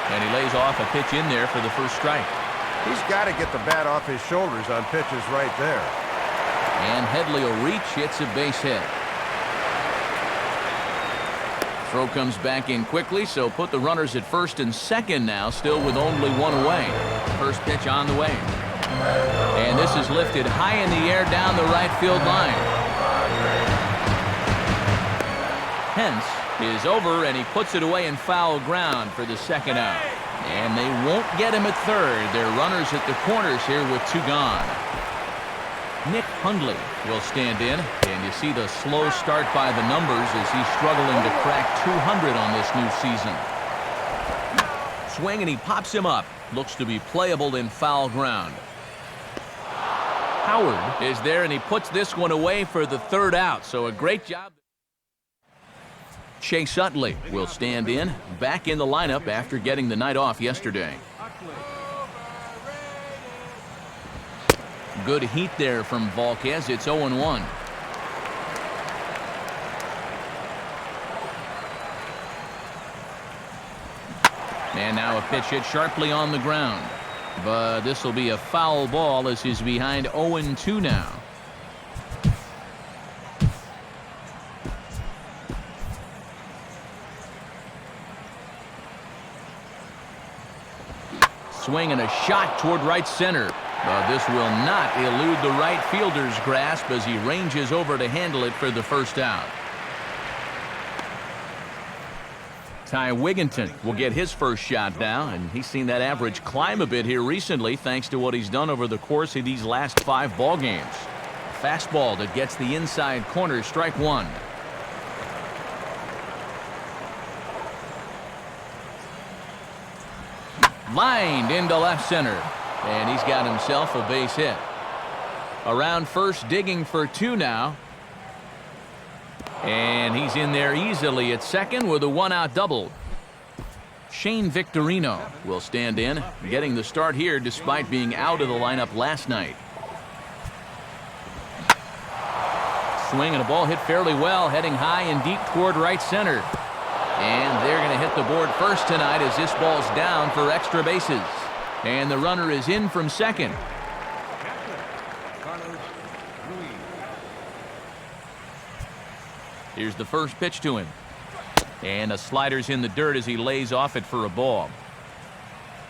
And he lays off a pitch in there for the first strike. He's got to get the bat off his shoulders on pitches right there. And Headley will reach, hits a base hit. Throw comes back in quickly, so put the runners at first and second now, still with only 1 away. First pitch on the way. And this is lifted high in the air down the right field line. Hence is over, and he puts it away in foul ground for the second out. And they won't get him at third. They're runners at the corners here with 2 gone. Nick Hundley will stand in, and you see the slow start by the numbers as he's struggling to crack 200 on this new season. Swing, and he pops him up. Looks to be playable in foul ground. Howard is there, and he puts this one away for the third out, so a great job. Chase Utley will stand in, back in the lineup after getting the night off yesterday. Good heat there from Volquez. It's 0-1. And now a pitch hit sharply on the ground. But this will be a foul ball as he's behind 0-2 now. Swing and a shot toward right center. But this will not elude the right fielder's grasp as he ranges over to handle it for the first out. Ty Wigginton will get his first shot now, and he's seen that average climb a bit here recently thanks to what he's done over the course of these last 5 ball games. Fastball that gets the inside corner, strike one. Lined into left center, and he's got himself a base hit. Around first, digging for 2 now. And he's in there easily at second with a 1-out double. Shane Victorino will stand in, getting the start here despite being out of the lineup last night. Swing and a ball hit fairly well, heading high and deep toward right center. And they're going to hit the board first tonight as this ball's down for extra bases. And the runner is in from second. Here's the first pitch to him. And a slider's in the dirt as he lays off it for a ball.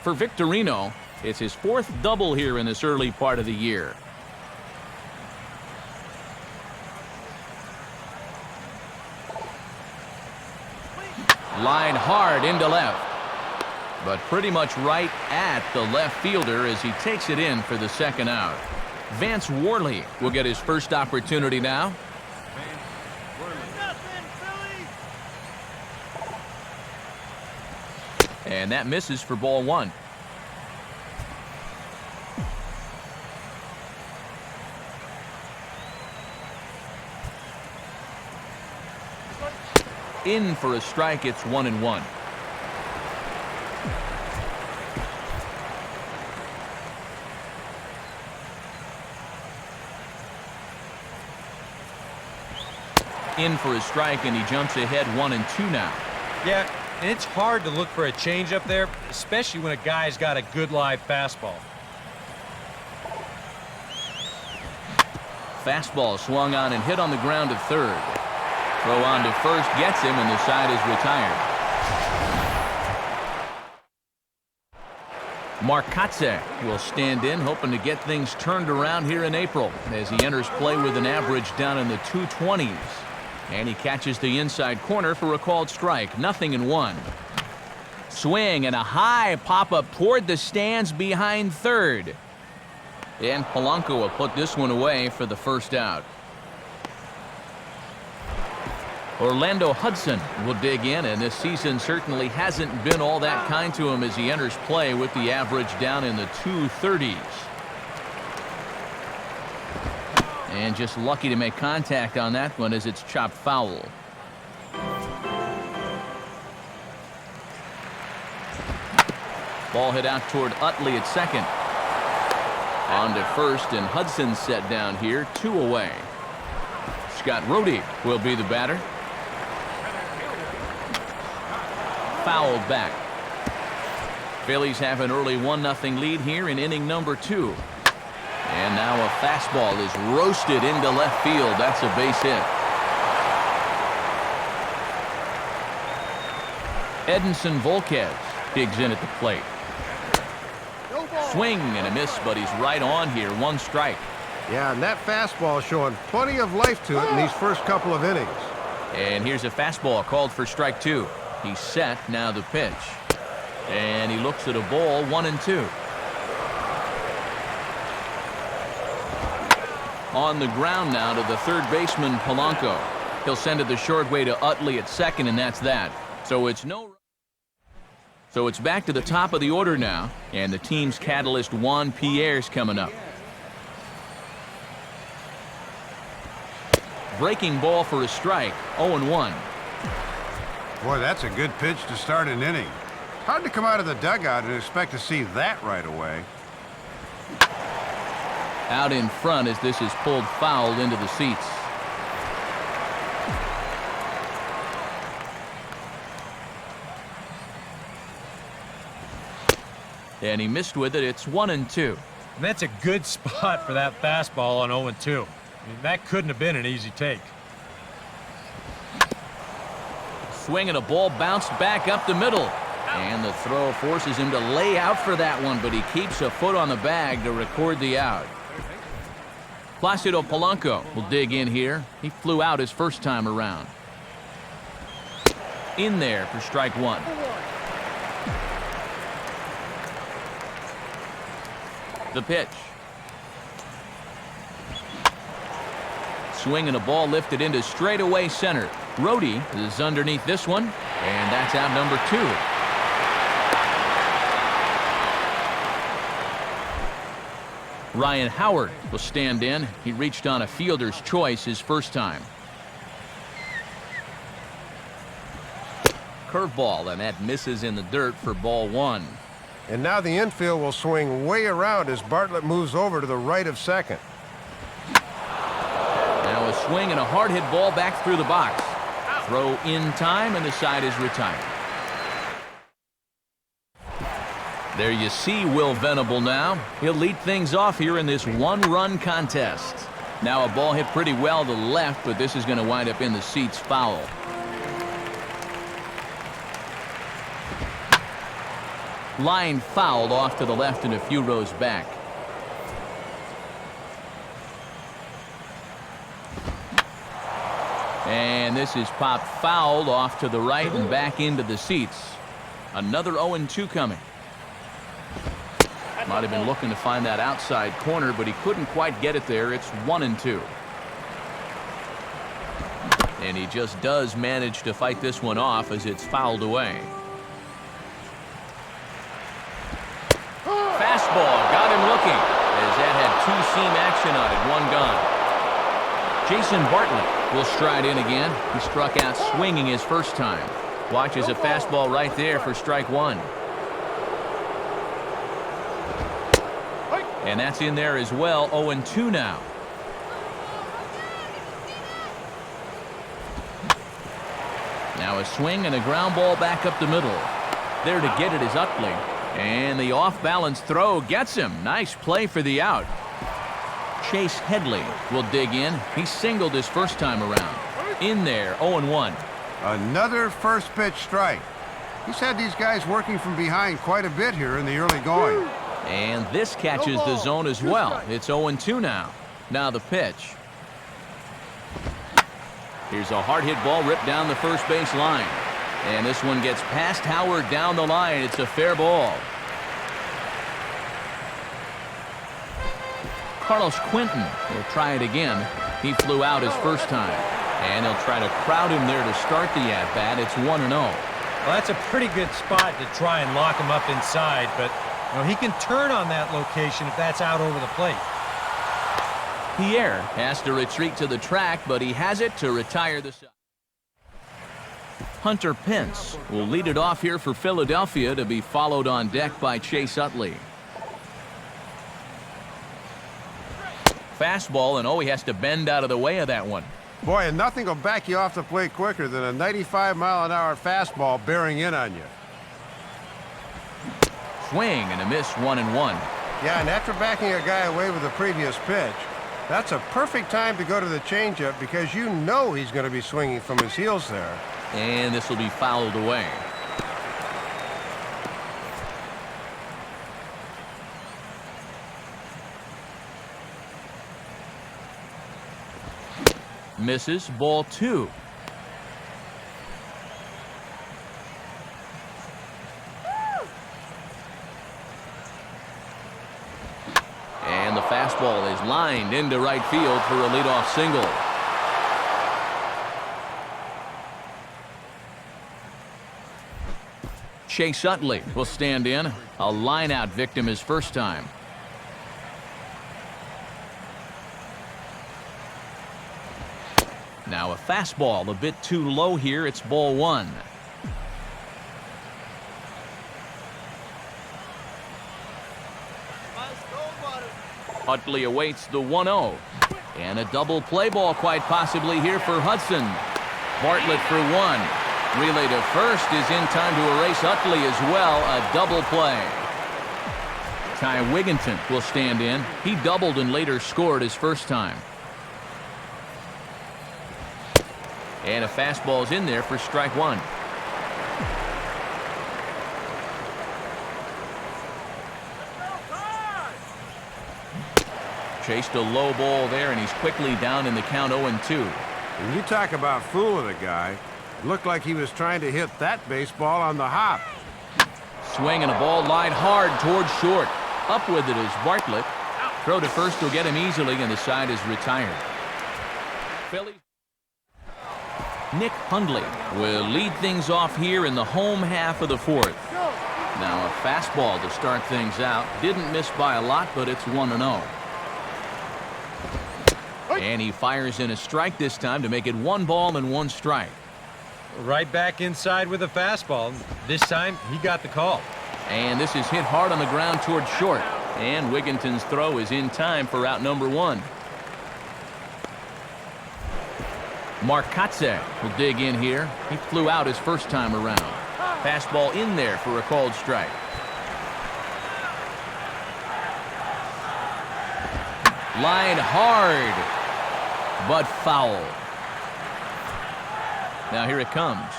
For Victorino, it's his 4th double here in this early part of the year. Line hard into left. But pretty much right at the left fielder as he takes it in for the second out. Vance Worley will get his first opportunity now. And that misses for ball 1. In for a strike, it's 1-1. In for a strike, and he jumps ahead 1-2 now. Yeah, and it's hard to look for a changeup there, especially when a guy's got a good live fastball. Fastball swung on and hit on the ground to third. Throw on to first gets him, and the side is retired. Markatse will stand in, hoping to get things turned around here in April as he enters play with an average down in the 220s. And he catches the inside corner for a called strike. 0-1. Swing and a high pop-up toward the stands behind third. And Polanco will put this one away for the first out. Orlando Hudson will dig in, and this season certainly hasn't been all that kind to him as he enters play with the average down in the 230s. And just lucky to make contact on that one as it's chopped foul. Ball hit out toward Utley at second. On to first, and Hudson's set down here, 2 away. Scott Rohde will be the batter. Fouled back. Phillies have an early 1-0 lead here in inning number 2. And now a fastball is roasted into left field. That's a base hit. Edinson Volquez digs in at the plate. Swing and a miss, but he's right on here. 1 strike. Yeah, and that fastball showing plenty of life to it in these first couple of innings. And here's a fastball called for strike 2. He's set, now the pitch. And he looks at a ball, 1-2. On the ground now to the third baseman, Polanco. He'll send it the short way to Utley at second, and that's that. So it's back to the top of the order now, and the team's catalyst Juan Pierre's coming up. Breaking ball for a strike, 0-1. Boy, that's a good pitch to start an inning. Hard to come out of the dugout and expect to see that right away. Out in front as this is pulled foul into the seats. And he missed with it. It's 1-2. And that's a good spot for that fastball on 0-2. I mean, that couldn't have been an easy take. Swing and a ball bounced back up the middle. And the throw forces him to lay out for that one, but he keeps a foot on the bag to record the out. Placido Polanco will dig in here. He flew out his first time around. In there for strike one. The pitch. Swing and a ball lifted into straightaway center. Rhodey is underneath this one, and that's out number 2. Ryan Howard will stand in. He reached on a fielder's choice his first time. Curveball, and that misses in the dirt for ball 1. And now the infield will swing way around as Bartlett moves over to the right of second. Now a swing and a hard hit ball back through the box. Throw in time, and the side is retired. There you see Will Venable now. He'll lead things off here in this one-run contest. Now a ball hit pretty well to the left, but this is going to wind up in the seats foul. Line fouled off to the left and a few rows back. And this is popped fouled off to the right and back into the seats. Another 0-2 coming. Might have been looking to find that outside corner, but he couldn't quite get it there. It's 1-2. And he just does manage to fight this one off as it's fouled away. Fastball got him looking as that had two-seam action on it. One gone. Jason Bartlett will stride in again. He struck out swinging his first time. Watches a fastball right there for strike 1. And that's in there as well. 0-2 now. Now a swing and a ground ball back up the middle. There to get it is Utley. And the off-balance throw gets him. Nice play for the out. Chase Headley will dig in. He singled his first time around. In there, 0-1. Another first pitch strike. He's had these guys working from behind quite a bit here in the early going. And this catches the zone as well. It's 0-2 now. Now the pitch. Here's a hard hit ball ripped down the first base line. And this one gets past Howard down the line. It's a fair ball. Carlos Quentin will try it again. He flew out his first time. And he'll try to crowd him there to start the at-bat. It's 1-0. Well, that's a pretty good spot to try and lock him up inside, but you know, he can turn on that location if that's out over the plate. Pierre has to retreat to the track, but he has it to retire the side. Hunter Pence will lead it off here for Philadelphia, to be followed on deck by Chase Utley. Fastball, and he has to bend out of the way of that one. Boy, and nothing will back you off the plate quicker than a 95-mile-an-hour fastball bearing in on you. Swing and a miss, 1-1. Yeah, and after backing a guy away with the previous pitch, that's a perfect time to go to the changeup because you know he's going to be swinging from his heels there. And this will be fouled away. Misses, ball 2. fastball is lined into right field for a leadoff single. Chase Utley will stand in. A line-out victim his first time. Now a fastball a bit too low here. It's ball one. Utley awaits the 1-0. And a double play ball quite possibly here for Hudson. Bartlett for one. Relay to first is in time to erase Utley as well. A double play. Ty Wigginton will stand in. He doubled and later scored his first time. And a fastball's in there for strike one. Chased a low ball there, and he's quickly down in the count 0-2. When you talk about fooling a guy, it looked like he was trying to hit that baseball on the hop. Swing and a ball lined hard towards short. Up with it is Bartlett. Throw to first will get him easily, and the side is retired. Phillies. Nick Hundley will lead things off here in the home half of the fourth. Now a fastball to start things out. Didn't miss by a lot, but it's 1-0. And he fires in a strike this time to make it 1 ball and 1 strike. Right back inside with a fastball. This time, he got the call. And this is hit hard on the ground towards short. And Wigginton's throw is in time for out number 1. Mark Kotze will dig in here. He flew out his first time around. Fastball in there for a called strike. Lined hard, but foul. Now here it comes.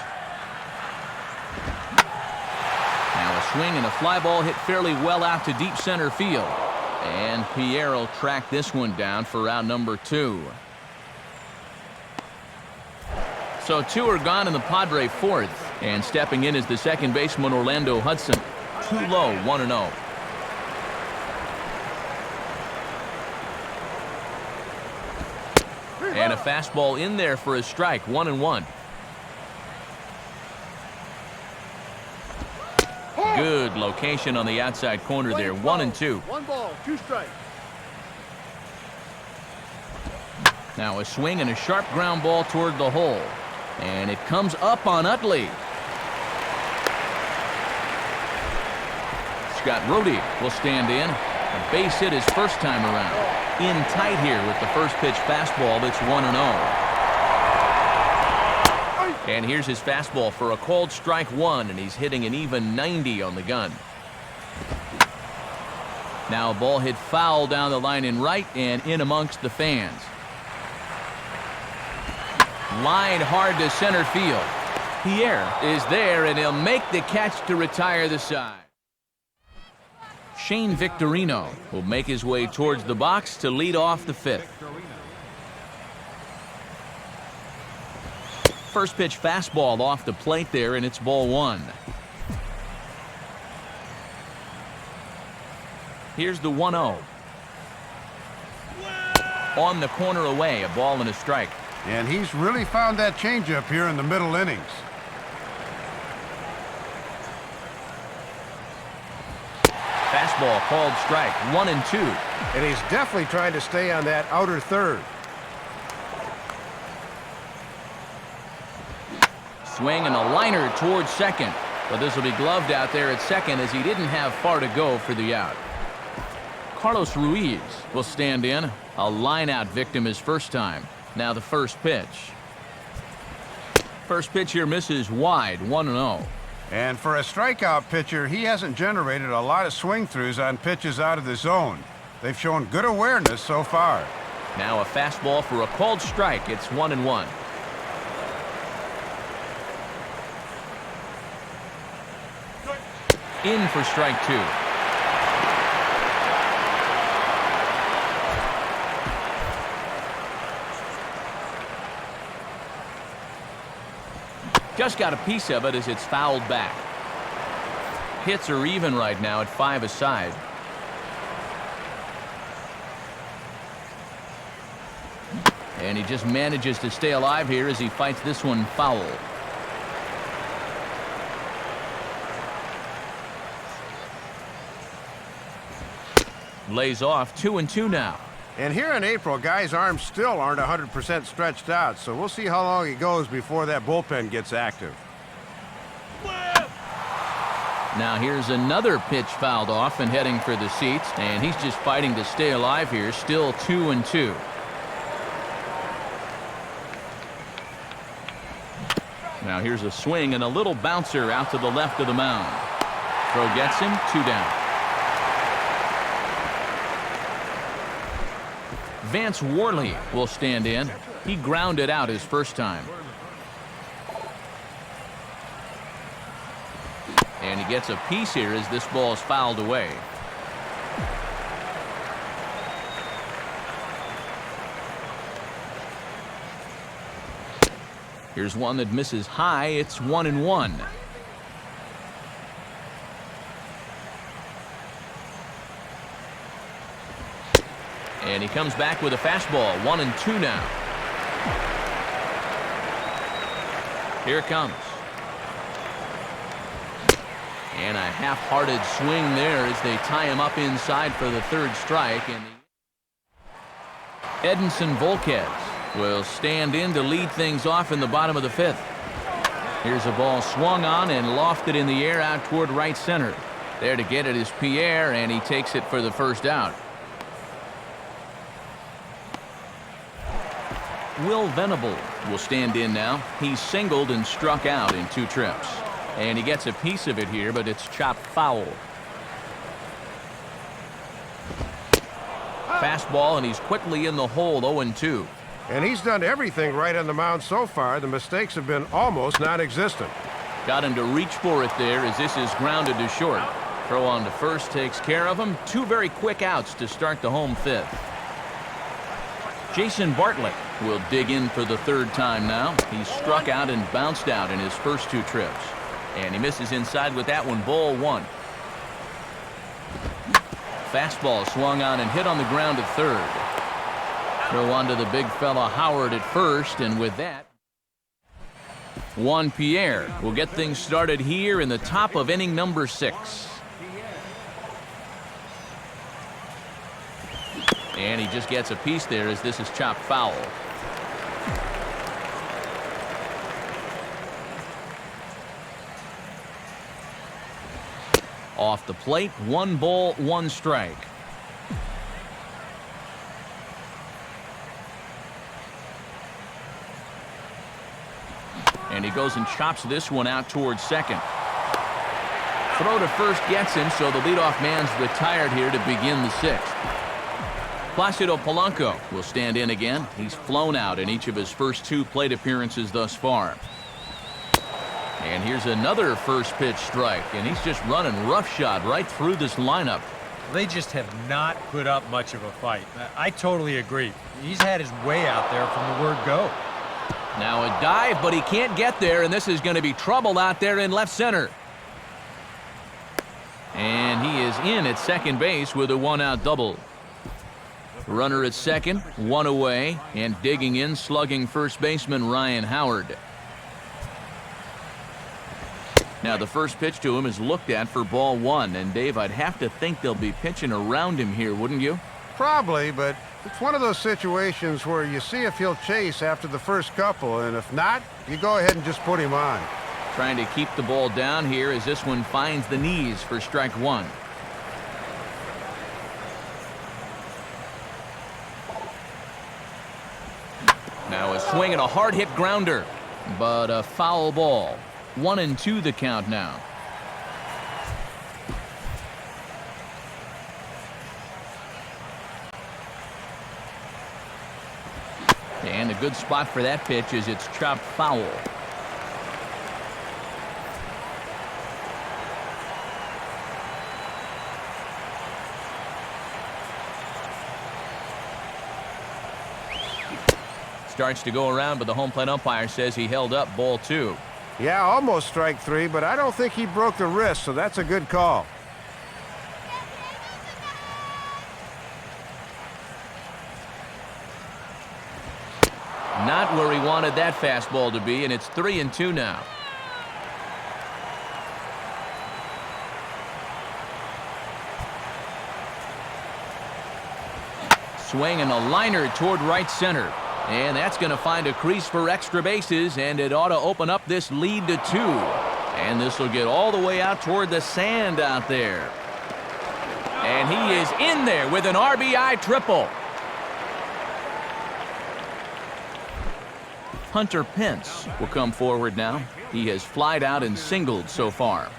Now a swing and a fly ball hit fairly well out to deep center field. And Pierre will track this one down for out number 2. So 2 are gone in the Padre fourth. And stepping in is the second baseman Orlando Hudson. Too low, 1-0. And a fastball in there for a strike, 1-1. Good location on the outside corner there, 1-2. 1 ball, 2 strikes. Now a swing and a sharp ground ball toward the hole. And it comes up on Utley. Scott Rohde will stand in. A base hit his first time around. In tight here with the first pitch fastball. That's 1-0. And here's his fastball for a called strike 1, and he's hitting an even 90 on the gun. Now a ball hit foul down the line in right and in amongst the fans. Lined hard to center field. Pierre is there, and he'll make the catch to retire the side. Shane Victorino will make his way towards the box to lead off the 5th. First pitch fastball off the plate there, and it's ball 1. Here's the 1-0. On the corner away, a ball and a strike. And he's really found that changeup here in the middle innings. Fastball called strike, 1-2. And he's definitely trying to stay on that outer third. Swing and a liner towards second. But this will be gloved out there at second as he didn't have far to go for the out. Carlos Ruiz will stand in. A line-out victim his first time. Now the first pitch. First pitch here misses wide, 1-0. And for a strikeout pitcher, he hasn't generated a lot of swing-throughs on pitches out of the zone. They've shown good awareness so far. Now a fastball for a called strike. It's 1-1. In for strike 2. Just got a piece of it as it's fouled back. Hits are even right now at 5 aside. And he just manages to stay alive here as he fights this one foul. Lays off 2-2 now. And here in April, guys' arms still aren't 100% stretched out, so we'll see how long it goes before that bullpen gets active. Now here's another pitch fouled off and heading for the seats, and he's just fighting to stay alive here, still 2-2. Now here's a swing and a little bouncer out to the left of the mound. Throw gets him, 2 down. Vance Worley will stand in. He grounded out his first time. And he gets a piece here as this ball is fouled away. Here's one that misses high. It's 1-1. And he comes back with a fastball. 1-2 now. Here it comes. And a half-hearted swing there as they tie him up inside for the third strike. And Edinson Volquez will stand in to lead things off in the bottom of the 5th. Here's a ball swung on and lofted in the air out toward right center. There to get it is Pierre, and he takes it for the first out. Will Venable will stand in now. He's singled and struck out in 2 trips. And he gets a piece of it here, but it's chopped foul. Fastball, and he's quickly in the hole, 0-2. And he's done everything right on the mound so far. The mistakes have been almost non-existent. Got him to reach for it there as this is grounded to short. Throw on to first takes care of him. 2 very quick outs to start the home 5th. Jason Bartlett will dig in for the 3rd time now. He's struck out and bounced out in his first 2 trips. And he misses inside with that one, ball 1. Fastball swung on and hit on the ground at 3rd. Throw on to the big fella Howard at first, and with that, Juan Pierre will get things started here in the top of inning number 6. And he just gets a piece there as this is chopped foul. Off the plate, 1 ball, 1 strike. And he goes and chops this one out towards second. Throw to first gets him, so the leadoff man's retired here to begin the 6th. Placido Polanco will stand in again. He's flown out in each of his first 2 plate appearances thus far. And here's another first pitch strike, and he's just running roughshod right through this lineup. They just have not put up much of a fight. I totally agree. He's had his way out there from the word go. Now a dive, but he can't get there, and this is going to be trouble out there in left center. And he is in at second base with a 1-out double. Runner at second, 1 away, and digging in, slugging first baseman Ryan Howard. Now the first pitch to him is looked at for ball 1, and Dave, I'd have to think they'll be pitching around him here, wouldn't you? Probably, but it's one of those situations where you see if he'll chase after the first couple, and if not, you go ahead and just put him on. Trying to keep the ball down here as this one finds the knees for strike 1. Now a swing and a hard-hit grounder, but a foul ball. 1-2 the count now. And a good spot for that pitch as it's chopped foul. Starts to go around, but the home plate umpire says he held up ball 2. Yeah, almost strike 3, but I don't think he broke the wrist, so that's a good call. wanted that fastball to be, and it's 3-2 now. Swing and a liner toward right center. And that's going to find a crease for extra bases, and it ought to open up this lead to 2. And this will get all the way out toward the sand out there. And he is in there with an RBI triple. Hunter Pence will come forward now. He has flied out and singled so far.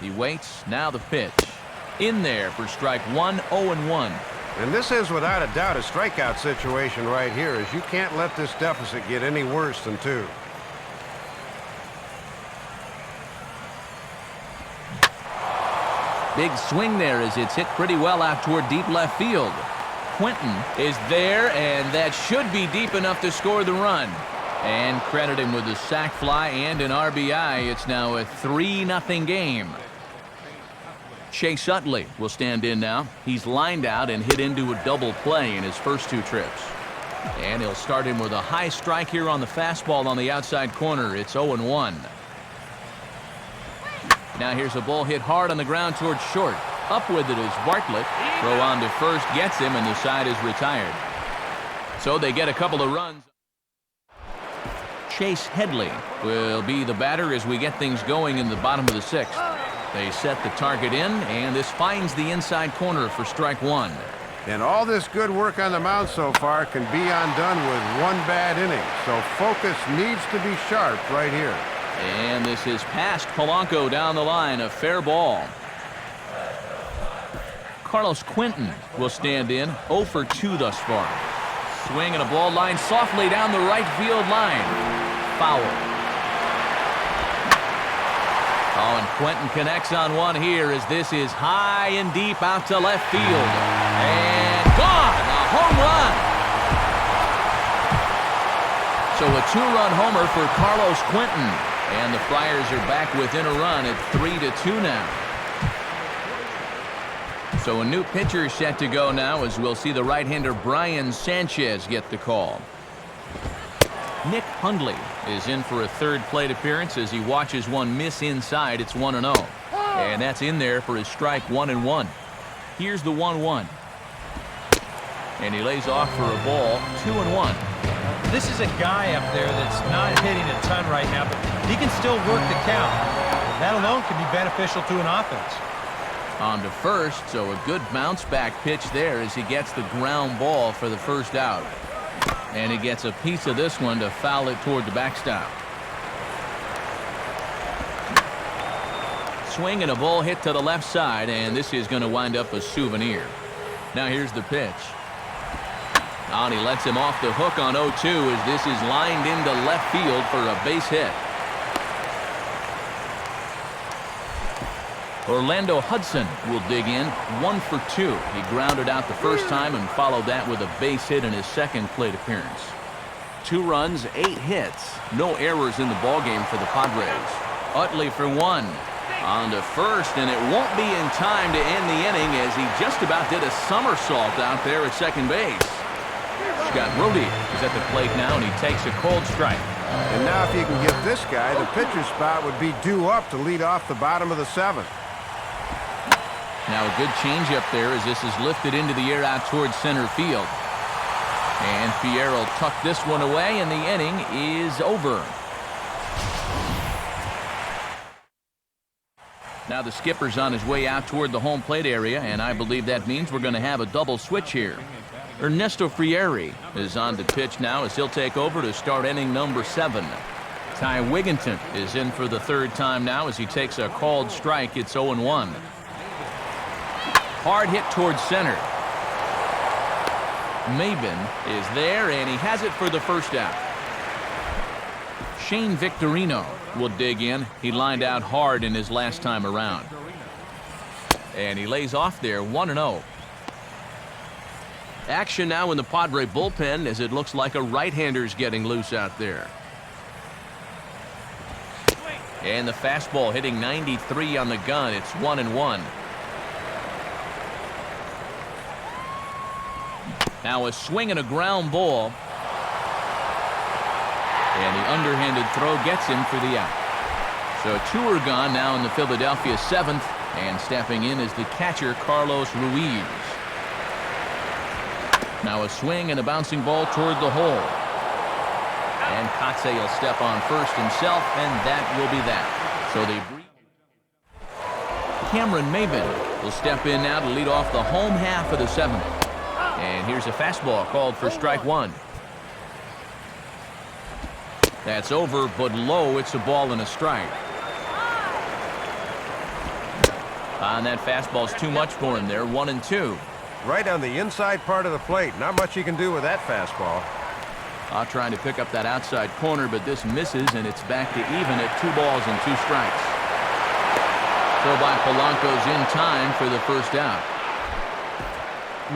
He waits. Now the pitch. In there for strike 1, 0-1. And this is without a doubt a strikeout situation right here, as you can't let this deficit get any worse than 2. Big swing there as it's hit pretty well out toward deep left field. Quentin is there, and that should be deep enough to score the run. And credit him with a sac fly and an RBI. It's now a 3-0 game. Chase Utley will stand in now. He's lined out and hit into a double play in his first 2 trips. And he'll start him with a high strike here on the fastball on the outside corner. It's 0-1. Now here's a ball hit hard on the ground towards short. Up with it is Bartlett. Throw on to first gets him, and the side is retired. So they get a couple of runs. Chase Headley will be the batter as we get things going in the bottom of the 6th. They set the target in, and this finds the inside corner for strike 1. And all this good work on the mound so far can be undone with 1 bad inning. So focus needs to be sharp right here. And this is past Polanco down the line, a fair ball. Carlos Quentin will stand in, 0 for 2 thus far. Swing and a ball line softly down the right field line. Foul. Oh, and Quentin connects on one here as this is high and deep out to left field. And gone! A home run! So a 2-run homer for Carlos Quentin. And the Friars are back within a run at 3-2 now. So a new pitcher is set to go now as we'll see the right-hander Brian Sanchez get the call. Nick Hundley is in for a 3rd plate appearance as he watches one miss inside. It's 1-0. And that's in there for his strike 1-1. Here's the 1-1. And he lays off for a ball, 2-1. This is a guy up there that's not hitting a ton right now, but he can still work the count. That alone can be beneficial to an offense. On to first, so a good bounce back pitch there as he gets the ground ball for the first out. And he gets a piece of this one to foul it toward the backstop. Swing and a ball hit to the left side, and this is going to wind up a souvenir. Now here's the pitch. And he lets him off the hook on 0-2 as this is lined into left field for a base hit. Orlando Hudson will dig in, 1 for 2. He grounded out the first time and followed that with a base hit in his 2nd plate appearance. 2 runs, 8 hits. No errors in the ballgame for the Padres. Utley for 1. On to first, and it won't be in time to end the inning as he just about did a somersault out there at second base. Scott Brody is at the plate now, and he takes a cold strike. And now if you can get this guy, the pitcher spot would be due up to lead off the bottom of the 7th. Now a good changeup there as this is lifted into the air out towards center field. And Fierro tucked this one away, and the inning is over. Now the skipper's on his way out toward the home plate area, and I believe that means we're going to have a double switch here. Ernesto Frieri is on the pitch now as he'll take over to start inning number 7. Ty Wigginton is in for the 3rd time now as he takes a called strike. It's 0-1. Hard hit towards center. Maben is there, and he has it for the first out. Shane Victorino will dig in. He lined out hard in his last time around. And he lays off there, 1-0. Action now in the Padre bullpen as it looks like a right-hander's getting loose out there. And the fastball hitting 93 on the gun. It's 1-1. Now a swing and a ground ball. And the underhanded throw gets him for the out. So 2 are gone now in the Philadelphia 7th. And stepping in is the catcher, Carlos Ruiz. Now a swing and a bouncing ball toward the hole. And Kotze will step on first himself, and that will be that. So they Cameron Maybin will step in now to lead off the home half of the 7th. And here's a fastball called for strike 1. That's over, but low. It's a ball and a strike. And that fastball's too much for him there. 1-2. Right on the inside part of the plate. Not much he can do with that fastball. Trying to pick up that outside corner, but this misses, and it's back to even at 2 balls and 2 strikes. Throw by Polanco's in time for the first out.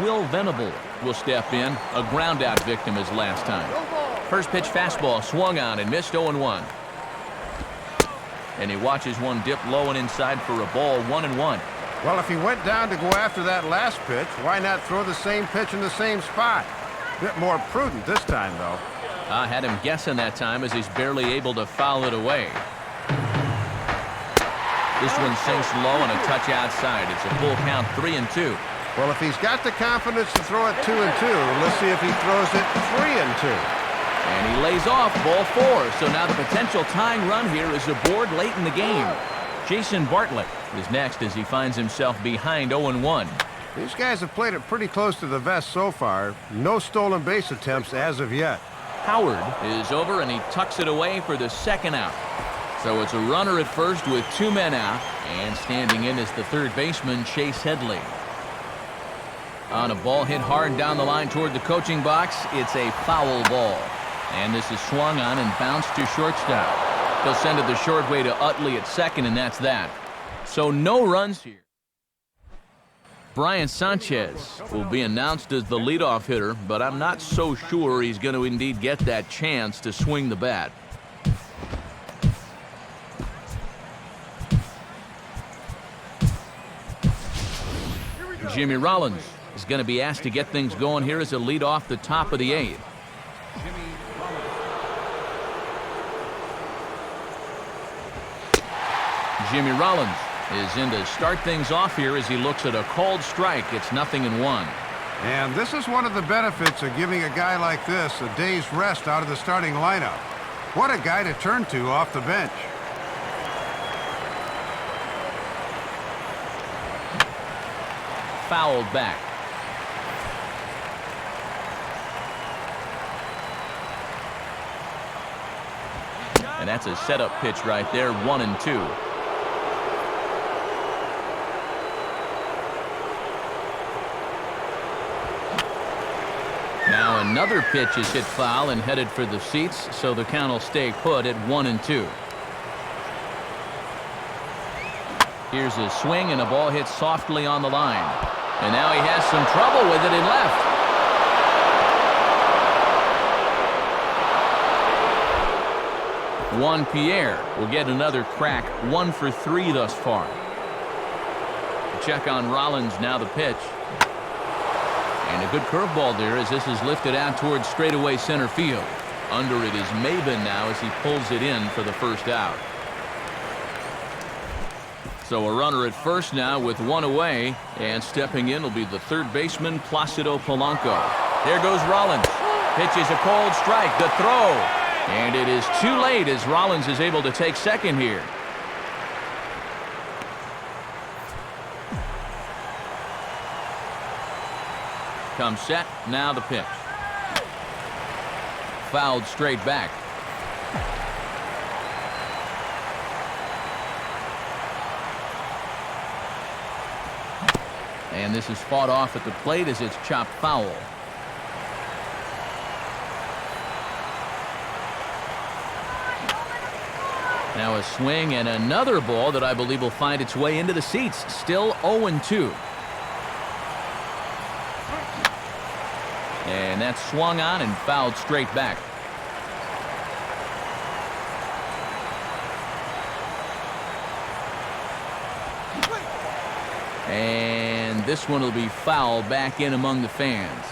Will Venable will step in. A ground out victim his last time. First pitch fastball swung on and missed 0-1. And he watches one dip low and inside for a ball. 1-1. Well, if he went down to go after that last pitch, why not throw the same pitch in the same spot? Bit more prudent this time, though. I had him guessing that time as he's barely able to foul it away. This one sinks low and a touch outside. It's a full count, 3-2. Well, if he's got the confidence to throw it 2-2, let's see if he throws it 3-2. And he lays off ball 4. So now the potential tying run here is aboard late in the game. Jason Bartlett is next as he finds himself behind 0-1. These guys have played it pretty close to the vest so far. No stolen base attempts as of yet. Howard is over and he tucks it away for the second out. So it's a runner at first with 2 men out, and standing in is the third baseman, Chase Headley. On a ball hit hard down the line toward the coaching box, it's a foul ball. And this is swung on and bounced to shortstop. He'll send it the short way to Utley at second, and that's that. So no runs here. Brian Sanchez will be announced as the leadoff hitter, but I'm not so sure he's going to indeed get that chance to swing the bat. Jimmy Rollins is going to be asked to get things going here as a lead off the top of the 8th. Jimmy Rollins is in to start things off here as he looks at a called strike. It's 0-1. And this is one of the benefits of giving a guy like this a day's rest out of the starting lineup. What a guy to turn to off the bench. Fouled back. And that's a setup pitch right there, 1-2. Now another pitch is hit foul and headed for the seats, so the count will stay put at 1-2. Here's a swing and a ball hit softly on the line. And now he has some trouble with it in left. Juan Pierre will get another crack, 1 for 3 thus far. Check on Rollins, now the pitch. And a good curveball there as this is lifted out towards straightaway center field. Under it is Maybin now as he pulls it in for the first out. So a runner at first now with 1 away, and stepping in will be the third baseman, Placido Polanco. There goes Rollins. Pitches a cold strike, the throw. And it is too late as Rollins is able to take second here. Comes set, now the pitch. Fouled straight back. And this is fought off at the plate as it's chopped foul. Now a swing and another ball that I believe will find its way into the seats. Still 0-2. And that's swung on and fouled straight back. And this one will be foul back in among the fans.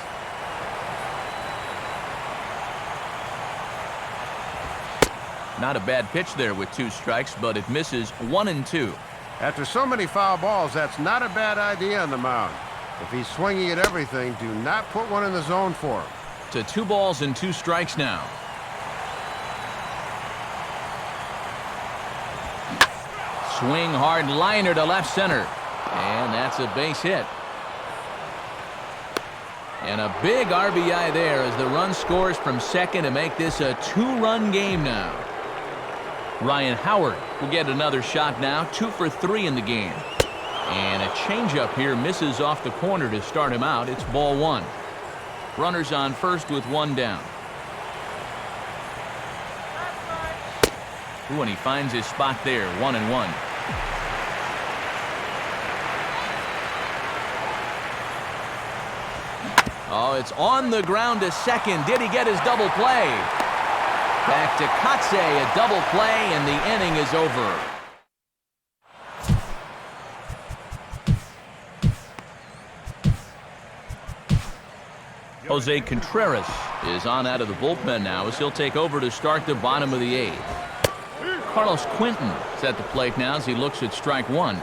Not a bad pitch there with 2 strikes, but it misses 1-2. After so many foul balls, that's not a bad idea on the mound. If he's swinging at everything, do not put one in the zone for him. To 2 balls and 2 strikes now. Swing hard liner to left center. And that's a base hit. And a big RBI there as the run scores from second to make this a 2-run game now. Ryan Howard will get another shot now, 2 for 3 in the game. And a changeup here misses off the corner to start him out. It's ball 1. Runners on first with 1 down. Ooh, and he finds his spot there, 1-1. Oh, it's on the ground to second. Did he get his double play? Back to Kotze, a double play, and the inning is over. Jose Contreras is on out of the bullpen now as he'll take over to start the bottom of the 8th. Carlos Quinton is at the plate now as he looks at strike 1.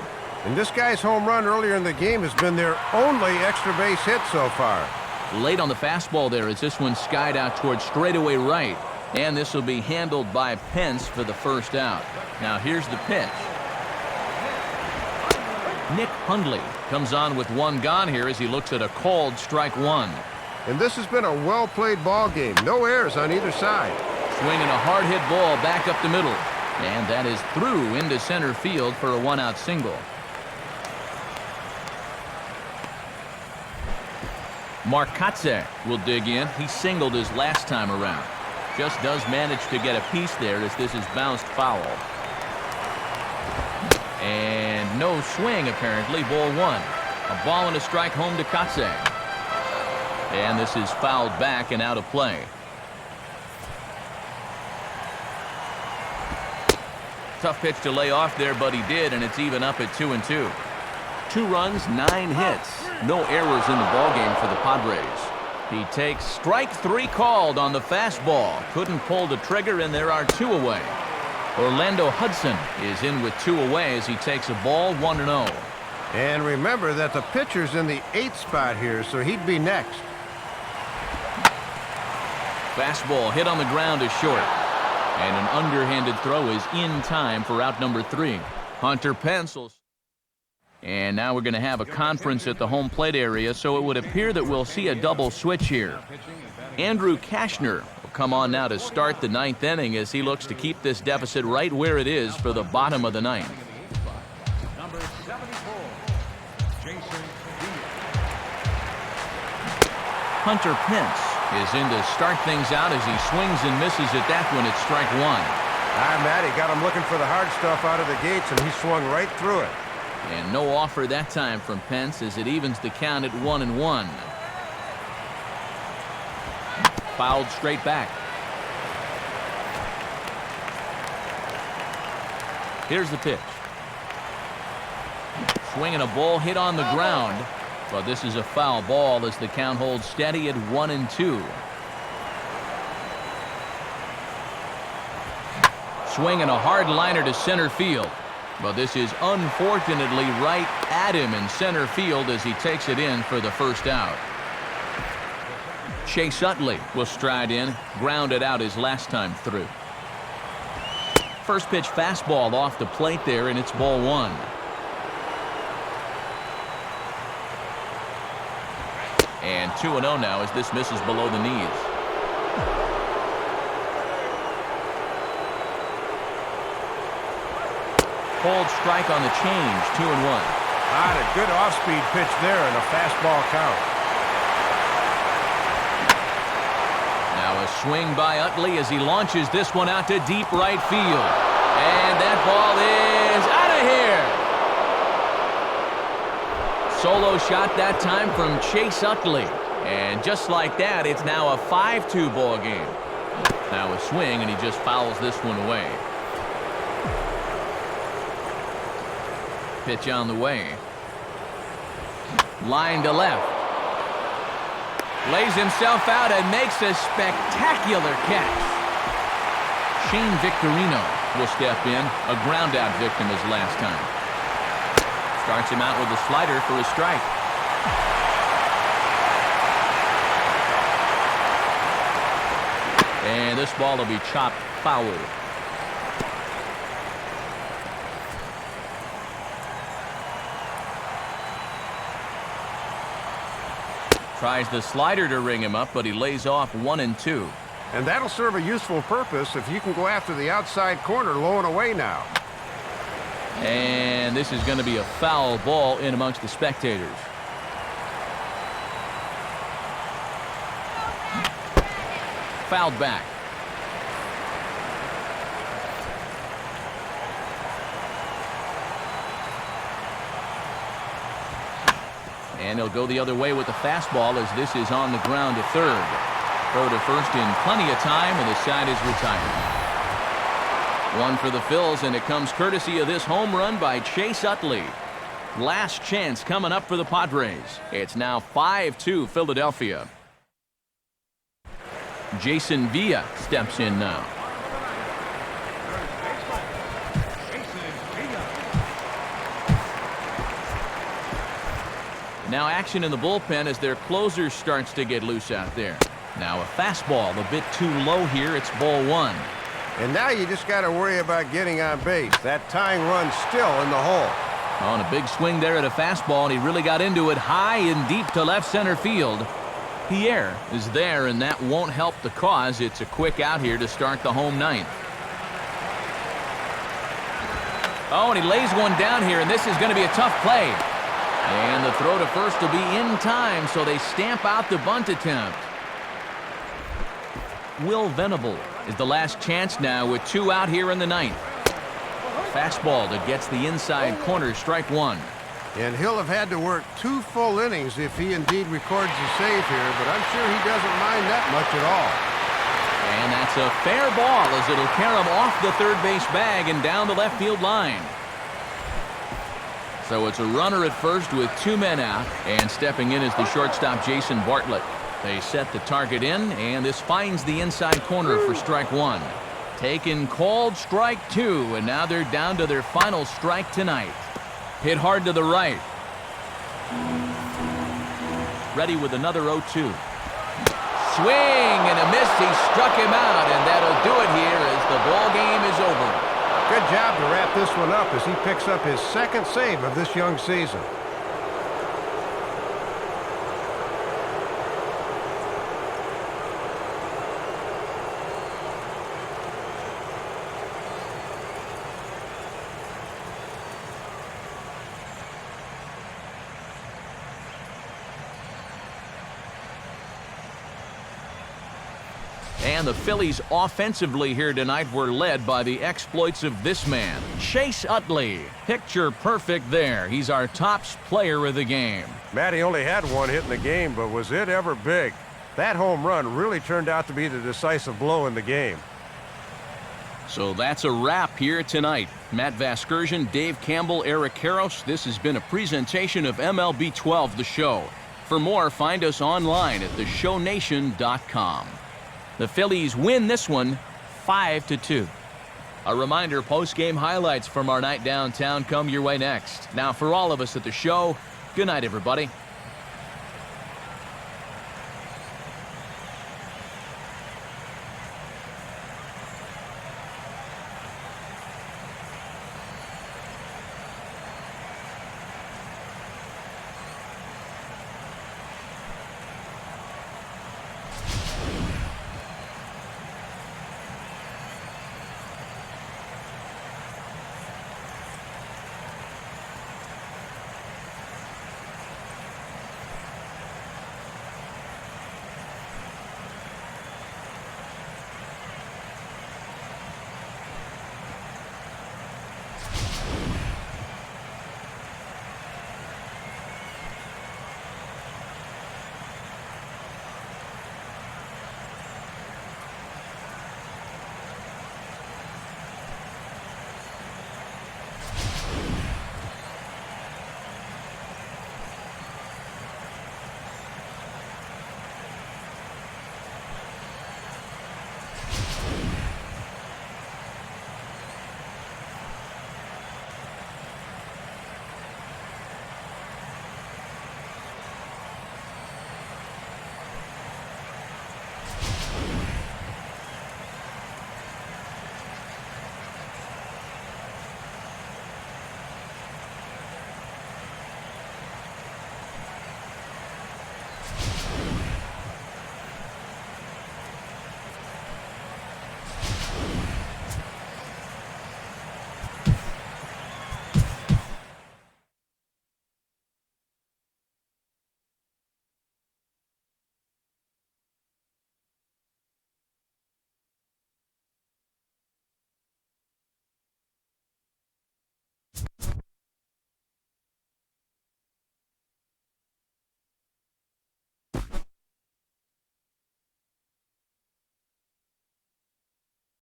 And this guy's home run earlier in the game has been their only extra base hit so far. Late on the fastball there as this one skied out towards straightaway right. And this will be handled by Pence for the first out. Now here's the pitch. Nick Hundley comes on with 1 gone here as he looks at a called strike 1. And this has been a well-played ball game. No errors on either side. Swinging a hard-hit ball back up the middle. And that is through into center field for a 1-out single. Mark Kotze will dig in. He singled his last time around. Just does manage to get a piece there as this is bounced foul. And no swing apparently, ball 1. A ball and a strike home to Kotze. And this is fouled back and out of play. Tough pitch to lay off there, but he did, and it's even up at 2-2. 2 runs, 9 hits. No errors in the ballgame for the Padres. He takes strike 3 called on the fastball. Couldn't pull the trigger, and there are 2 away. Orlando Hudson is in with 2 away as he takes a ball, 1-0. And remember that the pitcher's in the 8th spot here, so he'd be next. Fastball hit on the ground is short. And an underhanded throw is in time for out number 3. Hunter Pence will... And now we're going to have a conference at the home plate area, so it would appear that we'll see a double switch here. Andrew Kashner will come on now to start the 9th inning as he looks to keep this deficit right where it is for the bottom of the 9th. Hunter Pence is in to start things out as he swings and misses at that one at strike 1. Matty got him looking for the hard stuff out of the gates, and he swung right through it. And no offer that time from Pence as it evens the count at 1-1. Fouled straight back. Here's the pitch. Swinging a ball hit on the ground, but this is a foul ball as the count holds steady at 1-2. Swinging a hard liner to center field. But this is unfortunately right at him in center field as he takes it in for the first out. Chase Utley will stride in, grounded out his last time through. First pitch fastball off the plate there, and it's ball 1. And 2-0 now as this misses below the knees. Cold strike on the change, 2-1. A good off-speed pitch there and a fastball count. Now a swing by Utley as he launches this one out to deep right field. And that ball is out of here. Solo shot that time from Chase Utley. And just like that, it's now a 5-2 ball game. Now a swing, and he just fouls this one away. Pitch on the way. Line to left. Lays himself out and makes a spectacular catch. Shane Victorino will step in. A ground-out victim his last time. Starts him out with a slider for a strike. And this ball will be chopped foul. Tries the slider to ring him up, but he lays off 1-2. And that'll serve a useful purpose if you can go after the outside corner low and away now. And this is going to be a foul ball in amongst the spectators. Fouled back. And he'll go the other way with the fastball as this is on the ground to third. Throw to first in plenty of time, and the side is retired. One for the Phils, and it comes courtesy of this home run by Chase Utley. Last chance coming up for the Padres. It's now 5-2 Philadelphia. Jason Villa steps in now. Now action in the bullpen as their closer starts to get loose out there. Now a fastball a bit too low here. It's ball one. And now you just got to worry about getting on base. That tying run still in the hole. On a big swing there at a fastball, and he really got into it high and deep to left center field. Pierre is there, and that won't help the cause. It's a quick out here to start the home ninth. Oh, and he lays one down here, and this is going to be a tough play. And the throw to first will be in time, so they stamp out the bunt attempt. Will Venable is the last chance now with 2 out here in the ninth. Fastball that gets the inside corner, strike one. And he'll have had to work 2 full innings if he indeed records the save here, but I'm sure he doesn't mind that much at all. And that's a fair ball as it'll carry him off the third base bag and down the left field line. So it's a runner at first with 2 men out, and stepping in is the shortstop Jason Bartlett. They set the target in, and this finds the inside corner for strike one. Taken called strike two, and now they're down to their final strike tonight. Hit hard to the right. Ready with another 0-2. Swing and a miss. He struck him out, and that'll do it here as the ball game is over. Good job to wrap this one up as he picks up his second save of this young season. And the Phillies offensively here tonight were led by the exploits of this man, Chase Utley. Picture perfect there. He's our top player of the game. Matty only had 1 hit in the game, but was it ever big? That home run really turned out to be the decisive blow in the game. So that's a wrap here tonight. Matt Vasgersian, Dave Campbell, Eric Karros. This has been a presentation of MLB 12, The Show. For more, find us online at theshownation.com. The Phillies win this one 5-2. A reminder, post-game highlights from our night downtown come your way next. Now, for all of us at the show, good night, everybody.